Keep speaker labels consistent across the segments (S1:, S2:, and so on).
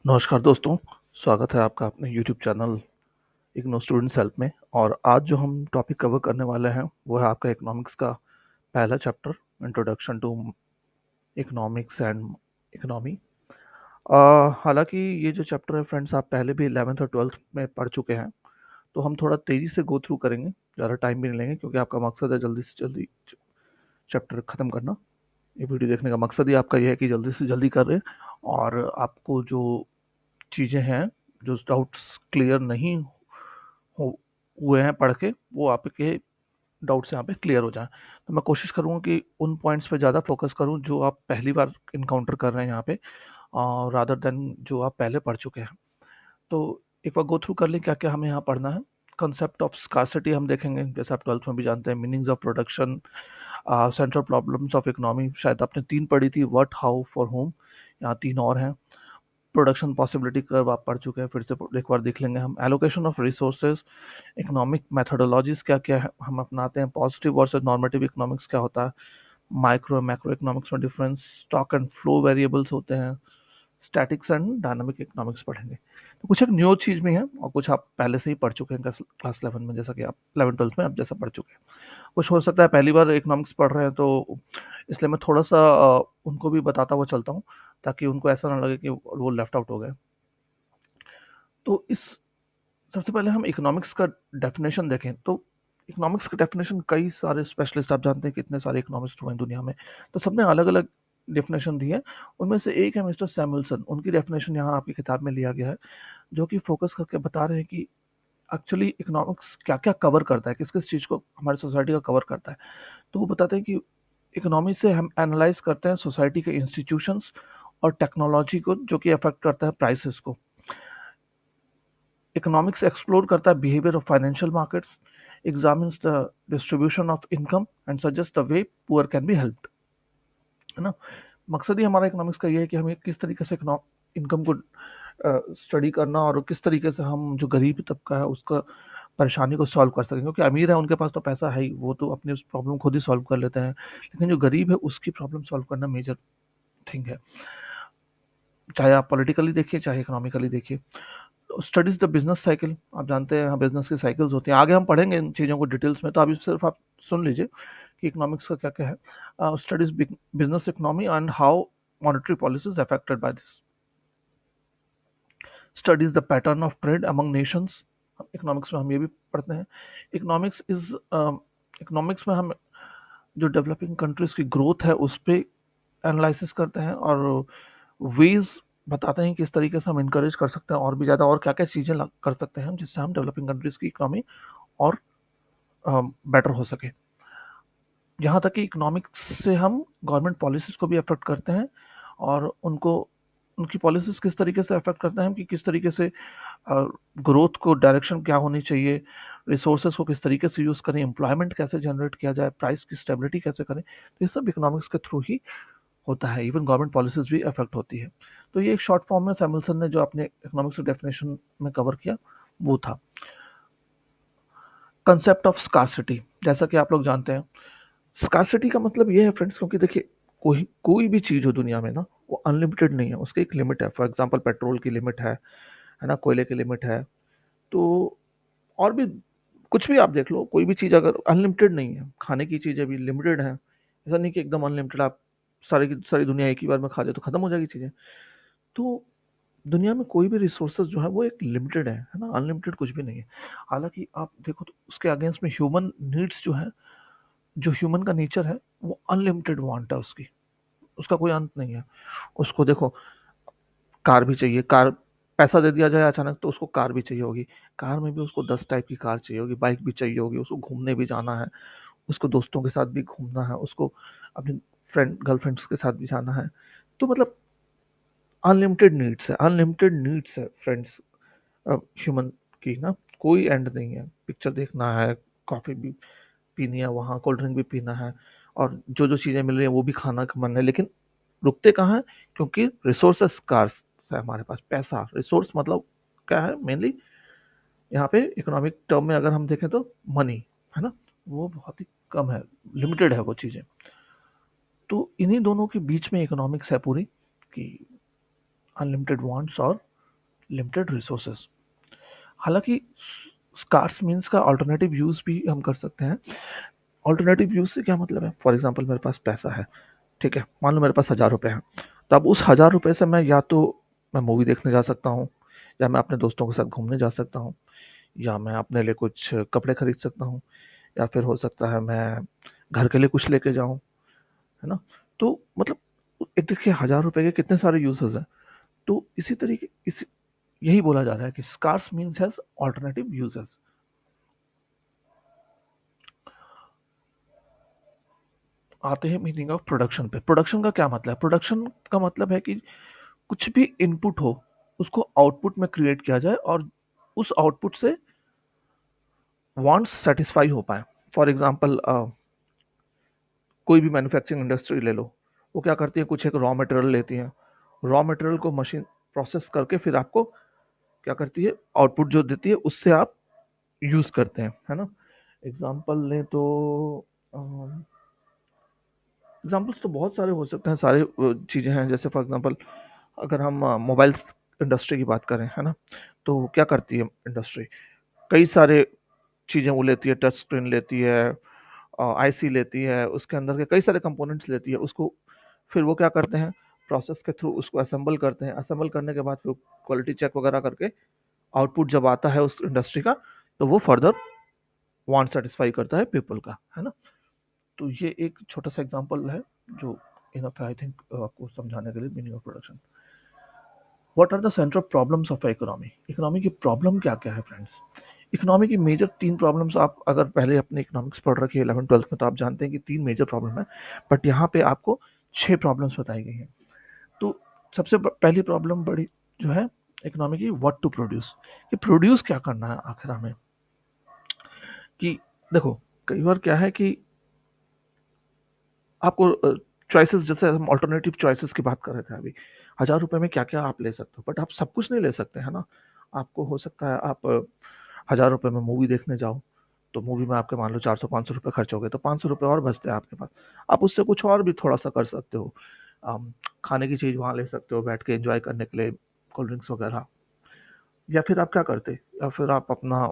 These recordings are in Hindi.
S1: नमस्कार दोस्तों, स्वागत है आपका अपने YouTube channel IGNOU students help में। और आज जो हम टॉपिक कवर करने वाले हैं वो है आपका इकोनॉमिक्स का पहला chapter, introduction to economics and economy. हालांकि ये जो चैप्टर है फ्रेंड्स, आप पहले भी 11th और 12th में पढ़ चुके हैं, तो हम थोड़ा तेज़ी से गो थ्रू करेंगे, ज़्यादा टाइम भी नहीं लेंगे क्योंकि आपका मकसद है जल्दी से जल्दी चैप्टर ख़त्म करना। ये वीडियो देखने का मकसद ही आपका ये है कि जल्दी से जल्दी करें और आपको जो चीज़ें हैं, जो डाउट्स क्लियर नहीं हो हुए हैं पढ़ के, वो आपके डाउट्स यहाँ पे क्लियर हो जाएँ। तो मैं कोशिश करूँगा कि उन पॉइंट्स पे ज़्यादा फ़ोकस करूँ जो आप पहली बार एनकाउंटर कर रहे हैं यहाँ पे, रादर देन जो आप पहले पढ़ चुके हैं। तो एक बार गो थ्रू कर लें क्या-क्या हमें यहाँ पढ़ना है। कांसेप्ट ऑफ स्कार्सिटी हम देखेंगे, जैसे आप 12th में भी जानते हैं। Meanings of production, central problems of economy, शायद आपने 3 पढ़ी थी, व्हाट, हाउ, फॉर व्हॉम, यहाँ 3 और हैं। प्रोडक्शन पॉसिबिलिटी कर्व आप पढ़ चुके हैं, फिर से एक बार देख लेंगे हम। Allocation of resources, economic methodologies क्या क्या है हम अपनाते हैं, पॉजिटिव वर्सेस नॉर्मेटिव इकोनॉमिक्स क्या होता है, माइक्रो मैक्रो इकोनॉमिक्स में difference, stock and flow variables होते हैं, स्टैटिक्स एंड डायनामिक इकोनॉमिक्स पढ़ेंगे। तो कुछ एक न्यू चीज़ भी है और कुछ आप पहले से ही पढ़ चुके हैं क्लास 11 में, जैसा कि आप 11 12 में आप जैसा पढ़ चुके हैं। कुछ हो सकता है पहली बार इकोनॉमिक्स पढ़ रहे हैं, तो इसलिए मैं थोड़ा सा उनको भी बताता हुआ चलता हूँ, ताकि उनको ऐसा ना लगे कि वो लेफ्ट आउट हो गए। तो इस सबसे पहले हम इकोनॉमिक्स का डेफिनेशन देखें तो इकोनॉमिक्स का डेफिनेशन कई सारे स्पेशलिस्ट, आप जानते हैं कितने सारे इकोनॉमिस्ट हुए हैं दुनिया में, तो सबने अलग अलग डेफिनेशन दी है। उनमें से एक है मिस्टर सैमुअलसन, उनकी डेफिनेशन यहाँ आपकी किताब में लिया गया है, जो कि फोकस करके बता रहे हैं कि एक्चुअली इकोनॉमिक्स क्या क्या कवर करता है, किस किस चीज़ को हमारी सोसाइटी का कवर करता है। तो वो बताते हैं कि इकोनॉमी से हम एनालाइज करते हैं सोसाइटी के इंस्टीट्यूशंस और टेक्नोलॉजी को, जो कि अफेक्ट करता है प्राइसेस को। इकोनॉमिक्स एक्सप्लोर करता है behaviour of financial markets, examines the distribution of income and suggest the way poor can be helped, है ना। मकसद ही हमारा इकोनॉमिक्स का ये है कि हमें किस तरीके से इनकम को स्टडी करना, और किस तरीके से हम जो गरीब तबका है उसका परेशानी को सॉल्व कर सकें। क्योंकि अमीर है उनके पास तो पैसा है ही, वो तो अपनी उस प्रॉब्लम खुद ही सॉल्व कर लेते हैं, लेकिन जो गरीब है उसकी प्रॉब्लम सॉल्व करना मेजर थिंग है, चाहे आप पॉलिटिकली देखिए चाहे इकोनॉमिकली देखिए। स्टडीज द बिजनेस साइकिल, आप जानते हैं बिजनेस की साइकिल्स होती हैं, आगे हम पढ़ेंगे इन चीज़ों को डिटेल्स में, तो अभी सिर्फ आप सुन लीजिए कि इकोनॉमिक्स का क्या क्या है। Studies business economy and how monetary policies affected by this, studies the pattern of trade among Nations, economics में हम ये भी पढ़ते हैं। इकोनॉमिक्स इज इकोनॉमिक्स में हम जो डेवलपिंग कंट्रीज की ग्रोथ है उस पर एनालिसिस करते हैं, और वेज बताते हैं किस तरीके से हम इनकरेज कर सकते हैं और भी ज़्यादा, और क्या क्या चीज़ें कर सकते हैं हम, जिससे हम डेवलपिंग कंट्रीज की इकोनॉमी और बेटर हो सके। यहाँ तक कि इकोनॉमिक्स से हम गवर्नमेंट पॉलिसीज़ को भी अफ़ेक्ट करते हैं, और उनको उनकी पॉलिसीज़ किस तरीके से अफ़ेक्ट करते हैं कि किस तरीके से ग्रोथ को डायरेक्शन क्या होनी चाहिए, रिसोर्सेज को किस तरीके से यूज़ करें, एम्प्लॉयमेंट कैसे जनरेट किया जाए, प्राइस की स्टेबिलिटी कैसे करें, तो ये सब इकोनॉमिक्स के थ्रू ही होता है। इवन गवर्नमेंट पॉलिसीज़ भी अफ़ेक्ट होती है। तो ये एक शॉर्ट फॉर्म में सैमुअलसन ने जो अपने इकोनॉमिक्स के डेफिनेशन में कवर किया, वो था। कंसेप्ट ऑफ स्कार्सिटी, जैसा कि आप लोग जानते हैं, स्कार्सिटी का मतलब ये है फ्रेंड्स, क्योंकि देखिए कोई कोई भी चीज़ हो दुनिया में ना, वो अनलिमिटेड नहीं है, उसकी एक लिमिट है। फॉर एग्जांपल पेट्रोल की लिमिट है ना, कोयले की लिमिट है, तो और भी कुछ भी आप देख लो, कोई भी चीज़ अगर अनलिमिटेड नहीं है, खाने की चीज़ें भी लिमिटेड हैं, ऐसा नहीं कि एकदम अनलिमिटेड आप सारी की सारी दुनिया एक ही बार में खा जाए तो खत्म हो जाएगी चीज़ें। तो दुनिया में कोई भी रिसोर्सेज जो है वो एक लिमिटेड है ना, अनलिमिटेड कुछ भी नहीं है। हालांकि आप देखो तो उसके अगेंस्ट में ह्यूमन नीड्स जो है, जो ह्यूमन का नेचर है, वो अनलिमिटेड वांट है उसकी, उसका कोई अंत नहीं है। उसको देखो, कार भी चाहिए, कार पैसा दे दिया जाए अचानक तो उसको कार भी चाहिए होगी, कार में भी उसको 10 टाइप की कार चाहिए होगी, बाइक भी चाहिए होगी, उसको घूमने भी जाना है, उसको दोस्तों के साथ भी घूमना है, उसको अपनी गर्लफ्रेंड्स के साथ भी जाना है। तो मतलब अनलिमिटेड नीड्स है फ्रेंड्स, ह्यूमन की ना, कोई एंड नहीं है। पिक्चर देखना है, कॉफ़ी भी पीनी है, वहाँ कोल्ड ड्रिंक भी पीना है, और जो जो चीज़ें मिल रही हैं वो भी खाना का मन है, लेकिन रुकते कहाँ हैं, क्योंकि रिसोर्सेस स्कार्स है हमारे पास। पैसा रिसोर्स मतलब क्या है मेनली, यहाँ पे इकोनॉमिक टर्म में अगर हम देखें तो मनी, है ना, वो बहुत ही कम है, लिमिटेड है वो चीज़ें। तो इन्हीं दोनों के बीच में इकोनॉमिक्स है पूरी, कि अनलिमिटेड वांट्स और लिमिटेड रिसोर्सेज। हालांकि स्कार्स मीन्स का ऑल्टरनेटिव यूज भी हम कर सकते हैं। ऑल्टरनेटिव यूज से क्या मतलब है? फॉर एग्जाम्पल मेरे पास पैसा है, ठीक है, मान लो मेरे पास 1,000 रुपये हैं, तो अब उस 1,000 रुपये से मैं या तो मैं मूवी देखने जा सकता हूँ, या मैं अपने दोस्तों के साथ घूमने जा सकता हूँ, या मैं अपने लिए कुछ कपड़े खरीद सकता हूँ, या फिर हो सकता है मैं घर के लिए कुछ लेके जाऊँ, है ना? तो मतलब एक देखिए 1,000 रुपये के कितने सारे यूजेस हैं। तो इसी तरीके इसी यही बोला जा रहा है कि scarce means has alternative uses. आते हैं मीनिंग ऑफ प्रोडक्शन पे। प्रोडक्शन का क्या मतलब है? प्रोडक्शन का मतलब है कि कुछ भी इनपुट हो उसको आउटपुट में क्रिएट किया जाए और उस आउटपुट से वांट्स सेटिस्फाई हो पाए। फॉर एग्जांपल कोई भी मैन्युफैक्चरिंग इंडस्ट्री ले लो, वो क्या करती है, कुछ एक रॉ मटेरियल लेती है, रॉ मटेरियल को मशीन प्रोसेस करके फिर आपको क्या करती है, आउटपुट जो देती है उससे आप यूज करते हैं, है ना? एग्जाम्पल लें तो एग्जाम्पल्स तो बहुत सारे हो सकते हैं, सारे चीज़ें हैं। जैसे फॉर एग्जांपल अगर हम मोबाइल्स इंडस्ट्री की बात करें, है ना, तो क्या करती है इंडस्ट्री? कई सारे चीज़ें वो लेती है, टच स्क्रीन लेती है, आईसी लेती है, उसके अंदर के कई सारे कंपोनेंट्स लेती है, उसको फिर वो क्या करते हैं, प्रोसेस के थ्रू उसको असेंबल करते हैं। असेंबल करने के बाद फिर क्वालिटी चेक वगैरह करके आउटपुट जब आता है उस इंडस्ट्री का, तो वो फर्दर वांट सेटिस्फाई करता है पीपल का, है ना? तो ये एक छोटा सा एग्जांपल है जो इनफ है आई थिंक आपको समझाने के लिए meaning of production. What are the central problems of economy? Economy की प्रॉब्लम क्या क्या है फ्रेंड्स? इकोनॉमी की मेजर 3 प्रॉब्लम्स, आप अगर पहले अपने इकोनॉमिक्स पढ़ रखी है 11th 12th में, तो आप जानते हैं कि 3 मेजर प्रॉब्लम है, बट यहाँ पे आपको 6 प्रॉब्लम्स बताई गई हैं। तो सबसे पहली प्रॉब्लम बड़ी जो है इकोनॉमी की, व्हाट टू प्रोड्यूस, कि प्रोड्यूस क्या करना है आखिर हमें। कि देखो, कई बार क्या है कि आपको चॉइसेस, जैसे हम ऑल्टरनेटिव चॉइसेस की बात कर रहे थे अभी, 1,000 रुपये में क्या क्या आप ले सकते हो, बट आप सब कुछ नहीं ले सकते, है ना? आपको हो सकता है आप 1,000 रुपये में मूवी देखने जाओ, तो मूवी में आपके मान लो 400 500 रुपये खर्च हो गए, तो 500 रुपये और बचते हैं आपके पास। आप उससे कुछ और भी थोड़ा सा कर सकते हो। खाने की चीज़ वहाँ ले सकते हो बैठ के एंजॉय करने के लिए, कोल्ड ड्रिंक्स वगैरह। या फिर आप क्या करते, या फिर आप अपना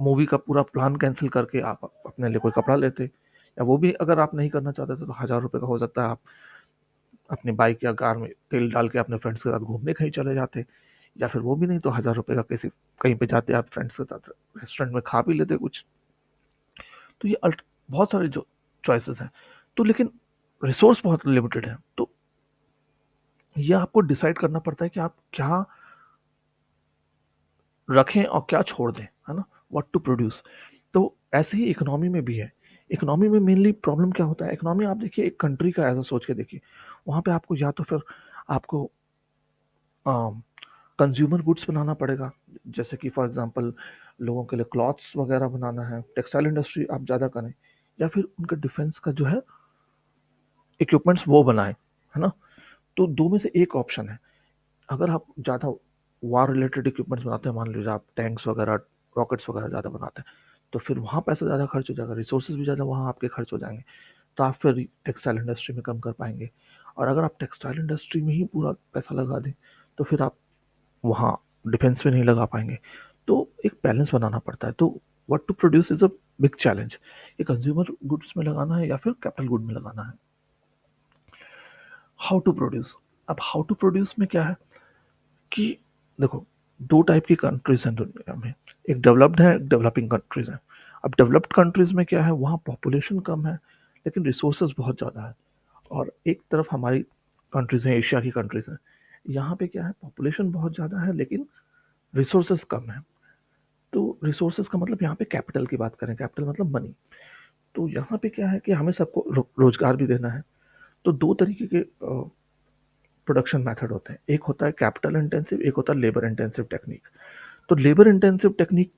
S1: मूवी का पूरा प्लान कैंसिल करके आप अपने लिए कोई कपड़ा लेते, या वो भी अगर आप नहीं करना चाहते थे, तो 1,000 रुपये का हो सकता है आप अपनी बाइक या कार में तेल डाल के अपने फ्रेंड्स के साथ घूमने कहीं चले जाते। या फिर वो भी नहीं तो 1,000 रुपये का किसी कहीं पे जाते आप फ्रेंड्स के साथ रेस्टोरेंट में खा भी लेते कुछ। तो ये बहुत सारे जो चॉइसेस हैं, तो लेकिन रिसोर्स बहुत लिमिटेड है, तो ये आपको डिसाइड करना पड़ता है कि आप क्या रखें और क्या छोड़ दें, है ना? What to produce. तो ऐसे ही इकोनॉमी में भी है। इकोनॉमी में मेनली प्रॉब्लम क्या होता है, इकोनॉमी आप देखिए एक कंट्री का ऐसा सोच के देखिए, वहाँ पे आपको या तो फिर आपको कंज्यूमर गुड्स बनाना पड़ेगा, जैसे कि फॉर एग्जांपल लोगों के लिए क्लॉथ्स वगैरह बनाना है, टेक्सटाइल इंडस्ट्री आप ज़्यादा करें, या फिर उनका डिफेंस का जो है इक्विपमेंट्स वो बनाएं, है ना? तो दो में से एक ऑप्शन है। अगर आप ज़्यादा वार रिलेटेड इक्विपमेंट्स बनाते हैं, मान लीजिए आप टैंक्स वगैरह, रॉकेट्स वगैरह ज़्यादा बनाते हैं, तो फिर वहाँ पैसा ज़्यादा खर्च हो जाएगा, रिसोर्सेज भी ज़्यादा वहाँ आपके खर्च हो जाएंगे, तो आप फिर टेक्सटाइल इंडस्ट्री में कम कर पाएंगे। और अगर आप टेक्सटाइल इंडस्ट्री में ही पूरा पैसा लगा दें, तो फिर आप वहाँ डिफेंस में नहीं लगा पाएंगे। तो एक बैलेंस बनाना पड़ता है। तो what to produce is a big challenge. ये कंज्यूमर गुड्स में लगाना है या फिर कैपिटल गुड में लगाना है। How to produce. अब हाउ टू प्रोड्यूस में क्या है कि देखो, दो टाइप की कंट्रीज हैं दुनिया में, एक डेवलप्ड है, एक डेवलपिंग कंट्रीज है। अब डेवलप्ड कंट्रीज में क्या है, वहाँ पॉपुलेशन कम है लेकिन रिसोर्सेज बहुत ज़्यादा है। और एक तरफ हमारी कंट्रीज हैं, एशिया की कंट्रीज हैं, यहाँ पे क्या है, पॉपुलेशन बहुत ज़्यादा है लेकिन रिसोर्सेज कम है। तो रिसोर्सेज का मतलब यहाँ पे कैपिटल की बात करें, कैपिटल मतलब मनी। तो यहाँ पे क्या है कि हमें सबको रोजगार भी देना है। तो दो तरीके के प्रोडक्शन मेथड होते हैं, एक होता है कैपिटल इंटेंसिव, एक होता है लेबर इंटेंसिव टेक्निक। तो लेबर इंटेंसिव टेक्निक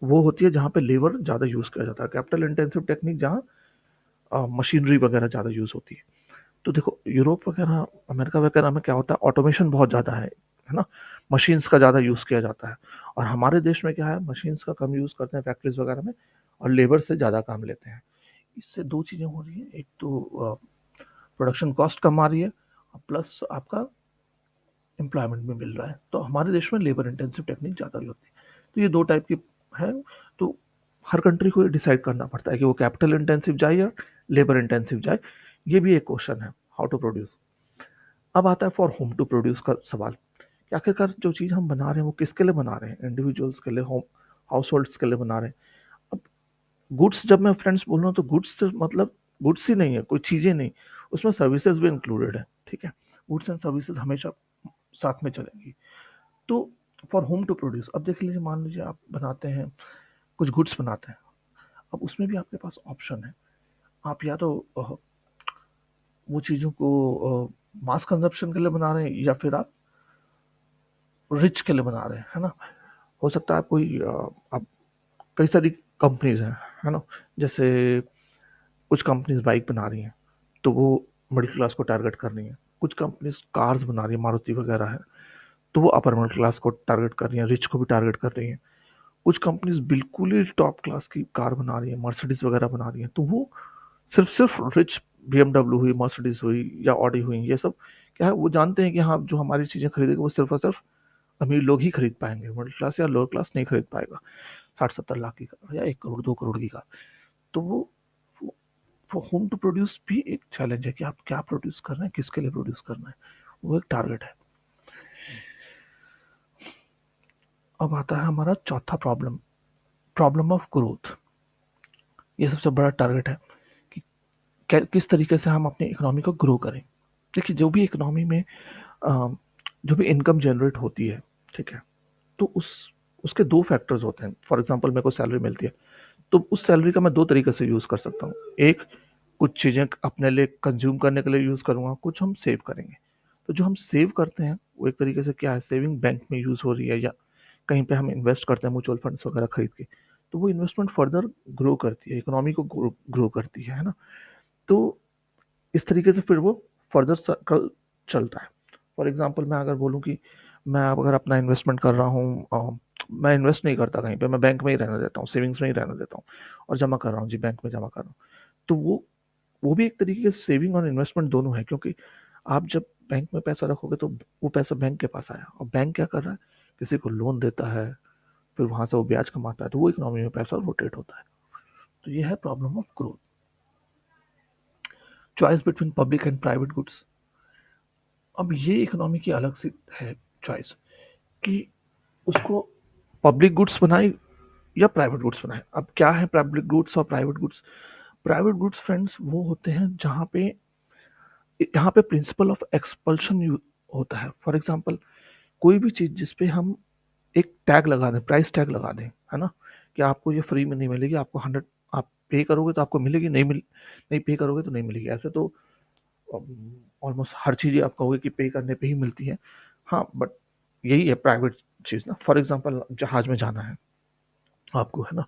S1: वो होती है जहाँ पे लेबर ज़्यादा यूज़ किया जाता है, कैपिटल इंटेंसिव टेक्निक जहाँ मशीनरी वगैरह ज़्यादा यूज़ होती है। तो देखो यूरोप वगैरह, अमेरिका वगैरह में क्या होता है, ऑटोमेशन बहुत ज़्यादा है ना? मशीन्स का ज़्यादा यूज़ किया जाता है। और हमारे देश में क्या है, मशीन्स का कम यूज़ करते हैं फैक्ट्रीज वगैरह में, और लेबर से ज़्यादा काम लेते हैं। इससे दो चीज़ें हो रही हैं, एक तो प्रोडक्शन कॉस्ट कम आ रही है, प्लस आपका एम्प्लॉयमेंट भी मिल रहा है। तो हमारे देश में लेबर इंटेंसिव टेक्निक ज़्यादा भी होती है। तो ये दो टाइप की है। तो हर कंट्री को डिसाइड करना पड़ता है कि वो कैपिटल इंटेंसिव जाए या लेबर इंटेंसिव जाए। ये भी एक क्वेश्चन है, हाउ टू प्रोड्यूस। अब आता है फॉर होम टू प्रोड्यूस का सवाल कि आखिरकार जो चीज़ हम बना रहे हैं वो किसके लिए बना रहे हैं, इंडिविजुअल्स के लिए, होम हाउस होल्ड्स के लिए बना रहे हैं। अब गुड्स जब मैं फ्रेंड्स बोल रहा हूँ तो गुड्स मतलब गुड्स ही नहीं है, कोई चीज़ें नहीं, उसमें सर्विसेज भी इंक्लूडेड है। ठीक है, गुड्स एंड सर्विसेज हमेशा साथ में चलेंगी। तो फॉर होम टू प्रोड्यूस, अब देख लीजिए, मान लीजिए आप बनाते हैं, कुछ गुड्स बनाते हैं। अब उसमें भी आपके पास ऑप्शन है, आप या तो वो चीज़ों को मास कंजप्शन के लिए बना रहे हैं या फिर आप रिच के लिए बना रहे हैं, है ना। हो सकता है कोई आप कई सारी कंपनीज हैं, है ना। जैसे कुछ कंपनीज बाइक बना रही हैं तो वो मिडिल क्लास को टारगेट कर रही हैं। कुछ कंपनीज कार्स बना रही है, मारुति वगैरह है, तो वो अपर मिडिल क्लास को टारगेट कर रही हैं, रिच को भी टारगेट कर रही हैं। कुछ कंपनीज बिल्कुल ही टॉप क्लास की कार बना रही है, मर्सिडीज वगैरह बना रही है, तो वो सिर्फ सिर्फ रिच, बीएमडब्ल्यू हुई, मर्सिडीज हुई या ऑडी हुई, ये सब क्या है, वो जानते हैं कि हाँ जो हमारी चीज़ें खरीदेंगे वो सिर्फ और सिर्फ अमीर लोग ही खरीद पाएंगे, मिडिल क्लास या लोअर क्लास नहीं खरीद पाएगा 60-70 लाख की कार या 1 करोड़ 2 करोड़ की कार। तो वो होम टू प्रोड्यूस भी एक चैलेंज है कि आप क्या प्रोड्यूस कर रहे हैं, किसके लिए प्रोड्यूस करना है, वो एक टारगेट है। अब आता है हमारा चौथा प्रॉब्लम, प्रॉब्लम ऑफ ग्रोथ। ये सबसे बड़ा टारगेट है कि किस तरीके से हम अपनी इकोनॉमी को ग्रो करें। देखिए, जो भी इकोनॉमी में जो भी इनकम जनरेट होती है, ठीक है, तो उसके दो फैक्टर्स होते हैं। फॉर एग्जांपल मेरे को सैलरी मिलती है, तो उस सैलरी का मैं दो तरीके से यूज़ कर सकता हूँ। एक, कुछ चीज़ें अपने लिए कंज्यूम करने के लिए यूज़ करूँगा, कुछ हम सेव करेंगे। तो जो हम सेव करते हैं वो एक तरीके से क्या है, सेविंग बैंक में यूज़ हो रही है या कहीं पे हम इन्वेस्ट करते हैं म्यूचुअल फंड्स वगैरह खरीद के, तो वो इन्वेस्टमेंट फर्दर ग्रो करती है, इकोनॉमी को ग्रो करती है ना। तो इस तरीके से फिर वो फर्दर सर्कल चलता है। फॉर एग्जांपल मैं अगर बोलूँ कि मैं अगर अपना इन्वेस्टमेंट कर रहा हूँ, मैं इन्वेस्ट नहीं करता कहीं पे, मैं बैंक में ही रहने देता हूँ, सेविंग्स में ही रहने देता हूँ और जमा कर रहा हूँ जी, बैंक में जमा कर रहा हूँ, तो वो भी एक तरीके से सेविंग और इन्वेस्टमेंट दोनों है। क्योंकि आप जब बैंक में पैसा रखोगे तो वो पैसा बैंक के पास आया, और बैंक क्या कर रहा है, किसी को लोन देता है, फिर वहां से वो ब्याज कमाता है, तो वो इकोनॉमी में पैसा रोटेट होता है। तो ये है problem of growth. Choice between public and private goods. अब ये इकोनॉमी की अलग सी है चॉइस कि उसको पब्लिक गुड्स बनाए या प्राइवेट गुड्स बनाए। अब क्या है पब्लिक गुड्स और private goods? Private goods friends वो होते हैं जहाँ पे प्रिंसिपल ऑफ एक्सपल्शन होता है। फॉर एग्जांपल, कोई भी चीज़ जिस पे हम एक टैग लगा दें, प्राइस टैग लगा दें, है ना, कि आपको ये फ्री में नहीं मिलेगी, आपको 100 आप पे करोगे तो आपको मिलेगी, नहीं पे करोगे तो नहीं मिलेगी। ऐसे तो ऑलमोस्ट हर चीज़ आप कहोगे कि पे करने पे ही मिलती है। हाँ, बट यही है प्राइवेट चीज़ ना। फॉर एग्जांपल, जहाज में जाना है आपको, है ना,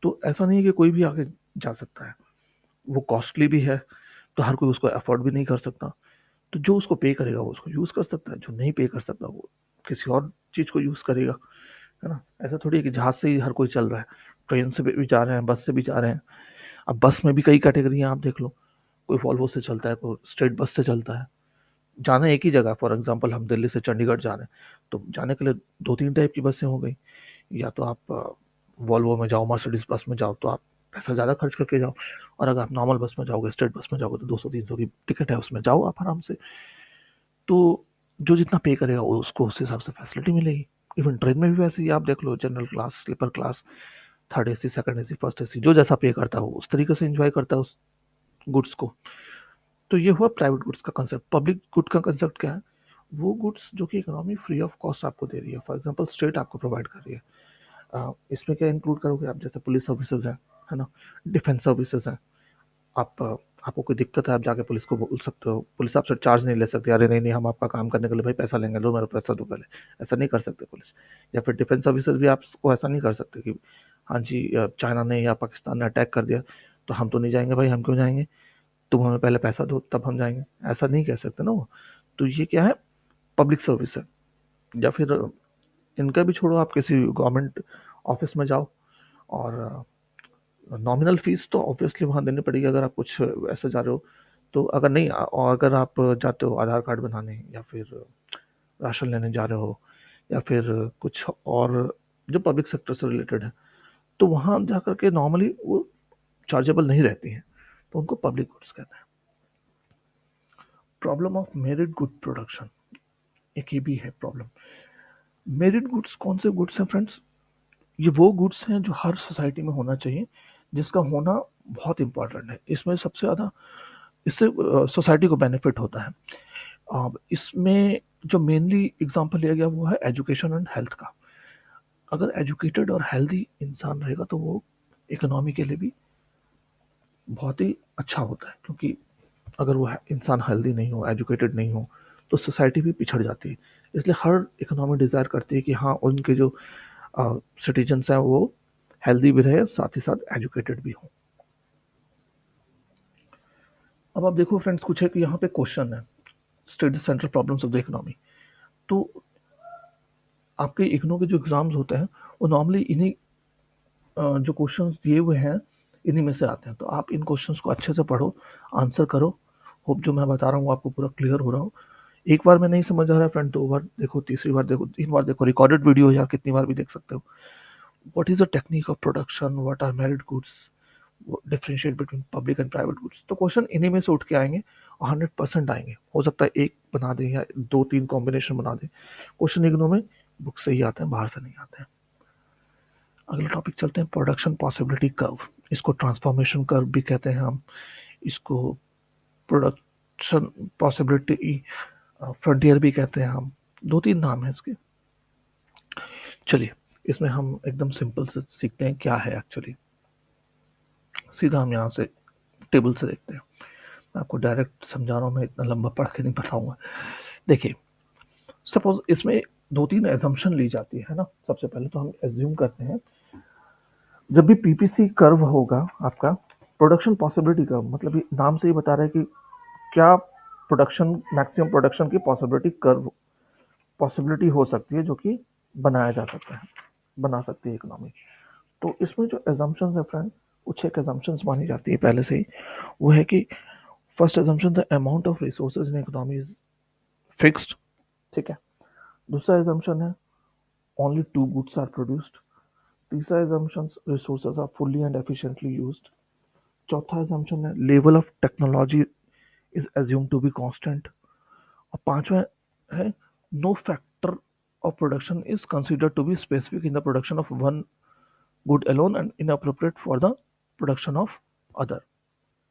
S1: तो ऐसा नहीं है कि कोई भी आगे जा सकता है, वो कॉस्टली भी है, तो हर कोई उसको अफोर्ड भी नहीं कर सकता। तो जो उसको पे करेगा वो उसको यूज़ कर सकता है, जो नहीं पे कर सकता वो किसी और चीज़ को यूज़ करेगा, है ना। ऐसा थोड़ी है कि जहाज से ही हर कोई चल रहा है, ट्रेन से भी जा रहे हैं, बस से भी जा रहे हैं। अब बस में भी कई कैटेगरी हैं, आप देख लो, कोई वॉल्वो से चलता है, कोई स्टेट बस से चलता है। जाना एक ही जगह, फॉर एग्जांपल हम दिल्ली से चंडीगढ़ जा रहे हैं, तो जाने के लिए दो तीन टाइप की बसें हो गई। या तो आप वॉल्वो में जाओ, मर्सिडीज बस में जाओ, तो आप पैसा ज़्यादा खर्च करके जाओ, और अगर आप नॉर्मल बस में जाओगे, स्टेट बस में जाओगे, तो 200-300 की टिकट है, उसमें जाओ आप आराम से। तो जो जितना पे करेगा उसको उस हिसाब से फैसिलिटी मिलेगी। इवन ट्रेन में भी वैसे ही आप देख लो, general class, sleeper class, third AC, second AC, first AC, जो जैसा पे करता है वो उस तरीके से एंजॉय करता है उस गुड्स को। तो ये हुआ प्राइवेट गुड्स का कंसेप्ट। पब्लिक गुड का कंसेप्ट क्या है? वो गुड्स जो कि इकोनॉमी फ्री ऑफ कॉस्ट आपको दे रही है, फॉर एग्जांपल स्टेट आपको प्रोवाइड कर रही है। इसमें क्या इंक्लूड करोगे आप? जैसे पुलिस सर्विसेज है ना, डिफेंस सर्विसेज है। आपको कोई दिक्कत है, आप जाके पुलिस को बोल सकते हो, पुलिस आपसे चार्ज नहीं ले सकती, अरे नहीं नहीं हम आपका काम करने के लिए भाई पैसा लेंगे, लो मेरा पैसा दो पहले। ऐसा नहीं कर सकते पुलिस। या फिर डिफेंस सर्विसेज भी आपको ऐसा नहीं कर सकते कि हाँ जी, चाइना ने या पाकिस्तान ने अटैक कर दिया तो हम तो नहीं जाएंगे भाई, हम क्यों जाएंगे, तुम हमें पहले पैसा दो तब हम जाएंगे, ऐसा नहीं कह सकते ना वो। तो ये क्या है, पब्लिक सर्विस है। या फिर इनका भी छोड़ो, आप किसी गवर्नमेंट ऑफिस में जाओ, और नॉमिनल फीस तो ऑब्वियसली वहाँ देनी पड़ेगी अगर आप कुछ ऐसे जा रहे हो। तो अगर नहीं, और अगर आप जाते हो आधार कार्ड बनाने या फिर राशन लेने जा रहे हो या फिर कुछ और जो पब्लिक सेक्टर से रिलेटेड है, तो वहाँ जाकर के नॉर्मली वो चार्जेबल नहीं रहती हैं, तो उनको पब्लिक गुड्स कहते हैं। Problem of merit good production, एक ये भी है प्रॉब्लम। मेरिट गुड्स कौन से गुड्स हैं फ्रेंड्स? ये वो गुड्स हैं जो हर सोसाइटी में होना चाहिए, जिसका होना बहुत इंपॉर्टेंट है। इसमें सबसे ज़्यादा इससे सोसाइटी को बेनिफिट होता है। इसमें जो मेनली एग्जांपल लिया गया वो है एजुकेशन एंड हेल्थ का। अगर एजुकेटेड और हेल्दी इंसान रहेगा तो वो इकोनॉमी के लिए भी बहुत ही अच्छा होता है, क्योंकि अगर वो इंसान हेल्दी नहीं हो, एजुकेटेड नहीं हो, तो सोसाइटी भी पिछड़ जाती है। इसलिए हर इकोनॉमी डिज़ायर करती है कि हाँ, उनके जो सिटीजन्स हैं वो हेल्दी भी रहे, साथ ही साथ एजुकेटेड भी हों। अब आप देखो फ्रेंड्स, कुछ है कि यहाँ पे क्वेश्चन है, state central problems of the economy. तो आपके इग्नो के जो एग्जाम्स होते हैं वो नॉर्मली इन्हीं जो क्वेश्चंस दिए हुए हैं इन्हीं में से आते हैं। तो आप इन क्वेश्चंस को अच्छे से पढ़ो, आंसर करो। होप जो मैं बता रहा हूँ आपको पूरा क्लियर हो रहा हो। एक बार में नहीं समझ आ रहा है फ्रेंड, दो बार देखो, तीसरी बार देखो, तीन बार देखो, रिकॉर्डेड वीडियो यार कितनी बार भी देख सकते हो। What is the technique of production, what are merit goods, differentiate between public and private goods. तो क्वेश्चन इन्हीं में से उठ के आएंगे और 100% आएंगे। हो सकता है एक बना दें या दो तीन कॉम्बिनेशन बना दें। क्वेश्चन इग्नो में बुक से ही आते हैं, बाहर से नहीं आते हैं। अगला टॉपिक चलते हैं, प्रोडक्शन पॉसिबिलिटी कर्व। इसको ट्रांसफॉर्मेशन कर्व भी कहते हैं हम, इसको प्रोडक्शन पॉसिबिलिटी फ्रंटियर भी कहते हैं हम। दो तीन नाम है इसके। चलिए इसमें हम एकदम सिंपल से सीखते हैं क्या है एक्चुअली। सीधा हम यहाँ से टेबल से देखते हैं। मैं आपको डायरेक्ट समझा रहा हूँ, मैं इतना लंबा पढ़ के नहीं बताऊंगा। देखिए, सपोज इसमें दो तीन एजम्पशन ली जाती है ना। सबसे पहले तो हम एज्यूम करते हैं, जब भी पीपीसी कर्व होगा आपका, प्रोडक्शन पॉसिबिलिटी कर्व, मतलब ये नाम से ही बता रहा है कि क्या प्रोडक्शन, मैक्सिमम प्रोडक्शन की पॉसिबिलिटी कर्व, पॉसिबिलिटी हो सकती है जो कि बनाया जा सकता है, बना सकती है इकोनॉमी। तो इसमें जो एजम्पशंस है फ्रेंड, कुछ एक एजम्पशंस मानी जाती है पहले से ही। वो है कि first assumption, the amount of resources in economy is fixed. ठीक है। दूसरा एजम्पशन है only two goods are produced. तीसरा assumption, resources are fully and efficiently used. चौथा एजम्पशन है level of technology is assume to be constant. और पांचवा है no factor of production is considered to be specific in the production of one good alone and inappropriate for the production of other.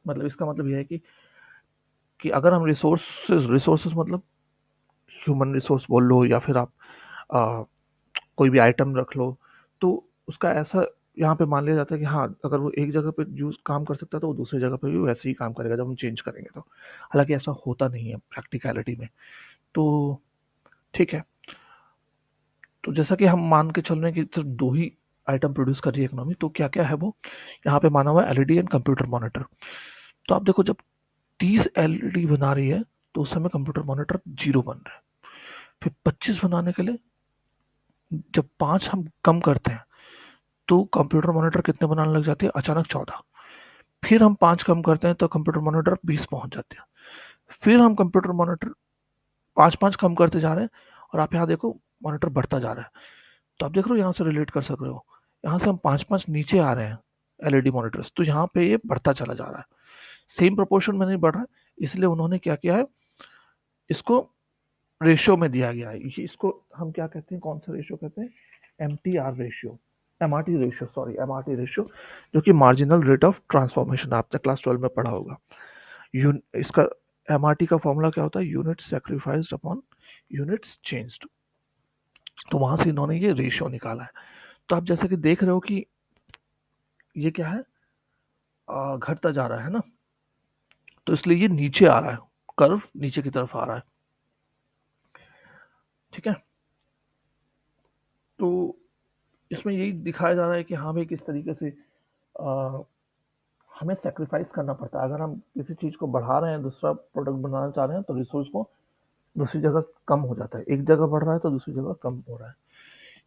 S1: मतलब इसका मतलब यह है कि अगर हम रिसोर्सेज मतलब ह्यूमन रिसोर्स बोल लो या फिर आप आ, कोई भी आइटम रख लो, तो उसका ऐसा यहाँ पे मान लिया जाता है कि हाँ, अगर वो एक जगह पे यूज काम कर सकता है तो वो दूसरी जगह पे भी वैसे ही काम करेगा जब हम चेंज करेंगे तो। हालांकि ऐसा होता नहीं है प्रैक्टिकलिटी में। तो ठीक है। तो जैसा कि हम मान के चल रहे हैं कि सिर्फ दो ही आइटम प्रोड्यूस कर रही है इकोनॉमी, तो क्या क्या है वो यहाँ पे माना हुआ है, एलईडी एंड कंप्यूटर मॉनिटर। तो आप देखो, जब 30 एलईडी बना रही है तो उस समय कंप्यूटर मॉनिटर 0 बन रहा है। फिर 25 बनाने के लिए जब 5 हम कम करते हैं तो कंप्यूटर मॉनिटर कितने बनाने लग जाती है, अचानक 14। फिर हम 5 कम करते हैं तो कंप्यूटर मॉनिटर 20 पहुंच जाते हैं। फिर हम कंप्यूटर मॉनिटर 5-5 कम करते जा रहे हैं और आप यहाँ देखो मॉनिटर बढ़ता जा रहा है। तो आप देख रहे हो, यहाँ से रिलेट कर सक रहे हो, यहाँ से हम 5-5 नीचे आ रहे हैं एलईडी मॉनिटर्स, तो यहाँ पे ये बढ़ता चला जा रहा है, सेम प्रोपोर्शन में नहीं बढ़ रहा है। इसलिए उन्होंने क्या किया है, इसको रेशियो में दिया गया है। इसको हम क्या कहते हैं, कौन सा रेशियो कहते हैं, MTR ratio, MRT ratio, sorry MRT ratio, जो कि मार्जिनल रेट ऑफ ट्रांसफॉर्मेशन, आपने क्लास 12 में पढ़ा होगा। इसका एमआरटी का फॉर्मूला क्या होता है, unit sacrificed upon units changed. तो वहां से इन्होंने ये रेशियो निकाला है। तो आप जैसे कि देख रहे हो कि ये क्या है, घटता जा रहा है ना, तो इसलिए ये नीचे आ रहा है, कर्व नीचे की तरफ आ रहा है। ठीक है। तो इसमें यही दिखाया जा रहा है कि हाँ भाई, किस तरीके से आ, हमें सेक्रीफाइस करना पड़ता है। अगर हम किसी चीज़ को बढ़ा रहे हैं, दूसरा प्रोडक्ट बनाना चाह रहे हैं, तो रिसोर्स को दूसरी जगह कम हो जाता है। एक जगह बढ़ रहा है तो दूसरी जगह कम हो रहा है,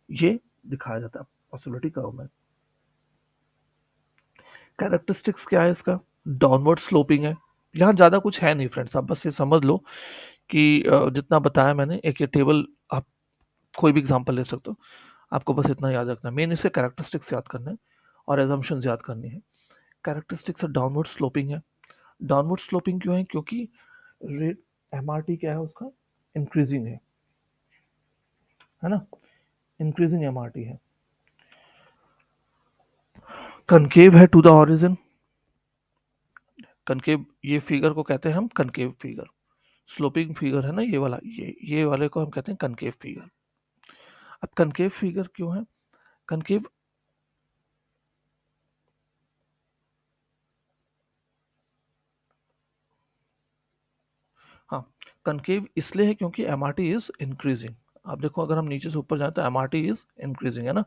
S1: ये दिखाया जाता है पॉसिबिलिटी कर्व में। कैरेक्टरिस्टिक्स क्या है इसका, डाउनवर्ड स्लोपिंग है। यहाँ ज़्यादा कुछ है नहीं फ्रेंड्स, आप बस ये समझ लो कि जितना बताया मैंने, एक ये टेबल आप कोई भी एग्जांपल ले सकते हो, आपको बस इतना याद रखना है। मेन इसे कैरेक्टरिस्टिक्स याद करना है और एजम्पशंस याद करनी है। कैरेक्टरिस्टिक्स डाउनवर्ड स्लोपिंग है। डाउनवर्ड स्लोपिंग क्यों है? क्योंकि रेट एमआरटी क्या है उसका, इंक्रीजिंग है ना, इंक्रीजिंग एमआरटी है। कनकेव है टू द ऑरिजिन, कनकेव ये फिगर को कहते हैं हम कनकेव फिगर। स्लोपिंग फिगर है ना ये वाला, ये वाले को हम कहते हैं कनकेव फिगर। अब कनकेव फिगर क्यों है? कनकेव, हाँ, कनकेव इसलिए है क्योंकि एमआरटी इज इंक्रीजिंग। आप देखो अगर हम नीचे से ऊपर जाए तो एमआरटी इज इंक्रीजिंग है ना,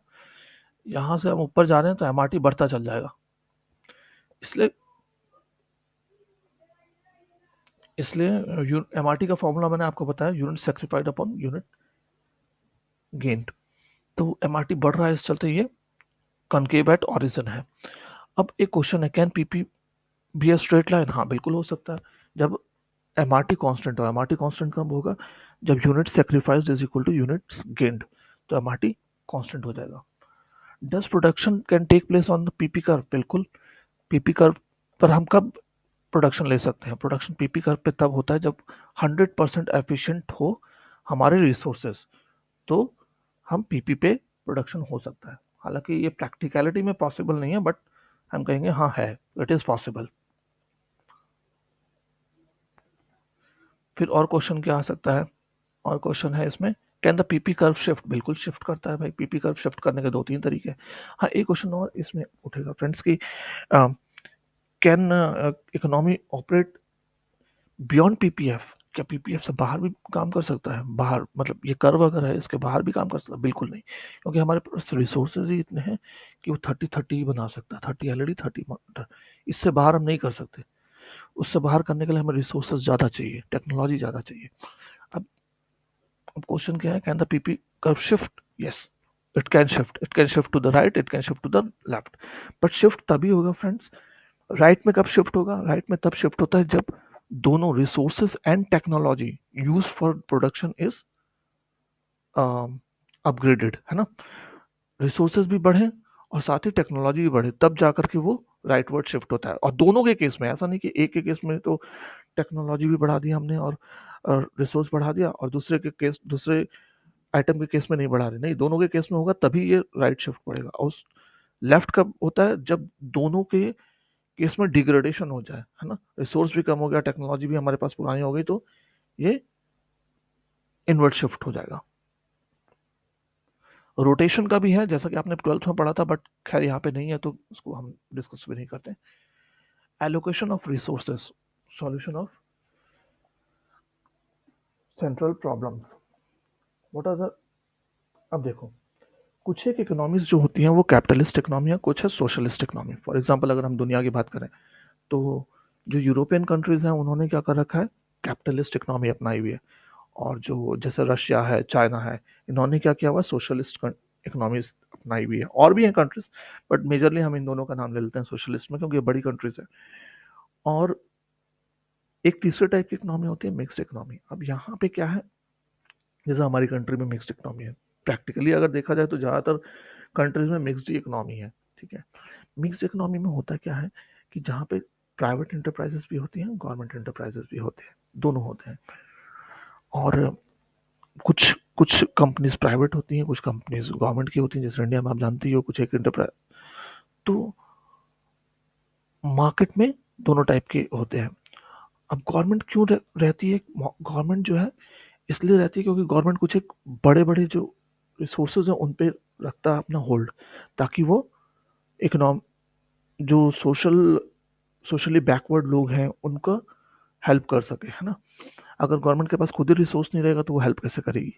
S1: यहाँ से हम ऊपर जा रहे हैं तो एमआरटी बढ़ता चल जाएगा। इसलिए इसलिए एमआरटी का फॉर्मूला मैंने आपको बताया, यूनिट सेक्रीफाइड अपॉन यूनिट गेन्ड। तो एमआरटी बढ़ रहा है, इस चलते ये कनकेव एट ऑरिजिन है। अब एक क्वेश्चन है, can PP be a straight line? हाँ बिल्कुल हो सकता है, जब एमआरटी कांस्टेंट हो। एमआरटी कांस्टेंट कब होगा? जब unit sacrificed is equal to units gained, तो एमआरटी कांस्टेंट हो जाएगा। Does production can take place on the PP curve? बिल्कुल, पीपी कर्व पर हम कब प्रोडक्शन ले सकते हैं? प्रोडक्शन पीपी कर्व पे तब होता है जब 100% एफिशिएंट हो हमारे रिसोर्सेज, तो हम पीपी पे प्रोडक्शन हो सकता है। हालांकि ये प्रैक्टिकलिटी में पॉसिबल नहीं है, बट हम कहेंगे हाँ है, इट इज पॉसिबल। फिर और क्वेश्चन क्या आ सकता है? और क्वेश्चन है इसमें, can the PP curve shift? बिल्कुल शिफ्ट करता है भाई, पीपी कर्व शिफ्ट करने के दो तीन तरीके हैं। हाँ, एक क्वेश्चन और इसमें उठेगा फ्रेंड्स की, can economy operate beyond PPF? क्या पीपीएफ से बाहर भी काम कर सकता है? बाहर मतलब ये कर्व अगर है इसके बाहर भी काम कर सकता है? बिल्कुल नहीं, क्योंकि हमारे पास रिसोर्सेज ही इतने हैं कि वो 30-30 बना सकता है, 30 एलईडी 30 मॉनिटर, इससे बाहर हम नहीं कर सकते। उससे बाहर करने के लिए हमें रिसोर्सेज ज़्यादा चाहिए, टेक्नोलॉजी ज़्यादा चाहिए। अब अब क्वेश्चन क्या है, can the PP curve shift? Yes, it can shift to the right, it can shift to the left, but shift तभी होगा फ्रेंड्स, राइट में कब शिफ्ट होगा? राइट में तब शिफ्ट होता है जब दोनों resources and technology use for production is upgraded, है ना, रिसोर्सेज भी बढ़े और साथ ही टेक्नोलॉजी भी बढ़े, तब जाकर के वो राइट वर्ड शिफ्ट होता है। और दोनों के केस में, ऐसा नहीं कि एक के केस में तो टेक्नोलॉजी भी बढ़ा दी हमने और रिसोर्स बढ़ा दिया, और दूसरे के केस, दूसरे आइटम के केस में नहीं बढ़ा रहे, नहीं, दोनों के केस में होगा तभी ये राइट शिफ्ट पड़ेगा। और लेफ्ट कब होता है? जब दोनों के केस में डिग्रेडेशन हो जाए, है ना, रिसोर्स भी कम हो गया, टेक्नोलॉजी भी हमारे पास पुरानी हो गई, तो ये इनवर्ट शिफ्ट हो जाएगा। रोटेशन का भी है, जैसा कि आपने 12th में पढ़ा था, बट खैर यहाँ पे नहीं है तो उसको हम डिस्कस भी नहीं करते। Allocation of resources, solution of central problems, what are the, अब देखो, कुछ एक इकोनॉमीज जो होती हैं वो कैपिटलिस्ट इकोनॉमी है, कुछ है सोशलिस्ट इकोनॉमी। फॉर एग्जांपल अगर हम दुनिया की बात करें तो जो यूरोपियन कंट्रीज हैं उन्होंने क्या कर रखा है, कैपिटलिस्ट इकोनॉमी अपनाई हुई है। और जो जैसे रशिया है, चाइना है, इन्होंने क्या किया हुआ, सोशलिस्ट इकोनॉमी अपनाई हुई है। और भी हैं कंट्रीज, बट मेजरली हम इन दोनों का नाम ले लेते हैं सोशलिस्ट में, क्योंकि ये बड़ी कंट्रीज है। और एक तीसरे टाइप की इकोनॉमी होती है मिक्स्ड इकोनॉमी। अब यहाँ पे क्या है, जैसे हमारी कंट्री में मिक्स्ड इकोनॉमी है, प्रैक्टिकली अगर देखा जाए तो ज़्यादातर कंट्रीज में मिक्स्ड इकोनॉमी है, ठीक है। मिक्स्ड इकोनॉमी में होता क्या है कि जहाँ पे प्राइवेट इंटरप्राइजेस भी होती हैं, गवर्नमेंट इंटरप्राइजेस भी होते हैं, दोनों होते हैं। और कुछ कुछ कंपनीज प्राइवेट होती हैं, कुछ कंपनीज गवर्नमेंट की होती हैं, जैसे इंडिया में आप जानती हो कुछ एक इंटरप्राइज। तो मार्केट में दोनों टाइप के होते हैं। अब गवर्नमेंट क्यों रहती है? गवर्नमेंट जो है इसलिए रहती है क्योंकि गवर्नमेंट कुछ एक बड़े बड़े जो रिसोर्सेज हैं उन पे रखता है अपना होल्ड, ताकि वो इकोनॉम जो सोशली बैकवर्ड लोग हैं उनका हेल्प कर सके, है ना। अगर गवर्नमेंट के पास खुद ही रिसोर्स नहीं रहेगा तो वो हेल्प कैसे करेगी?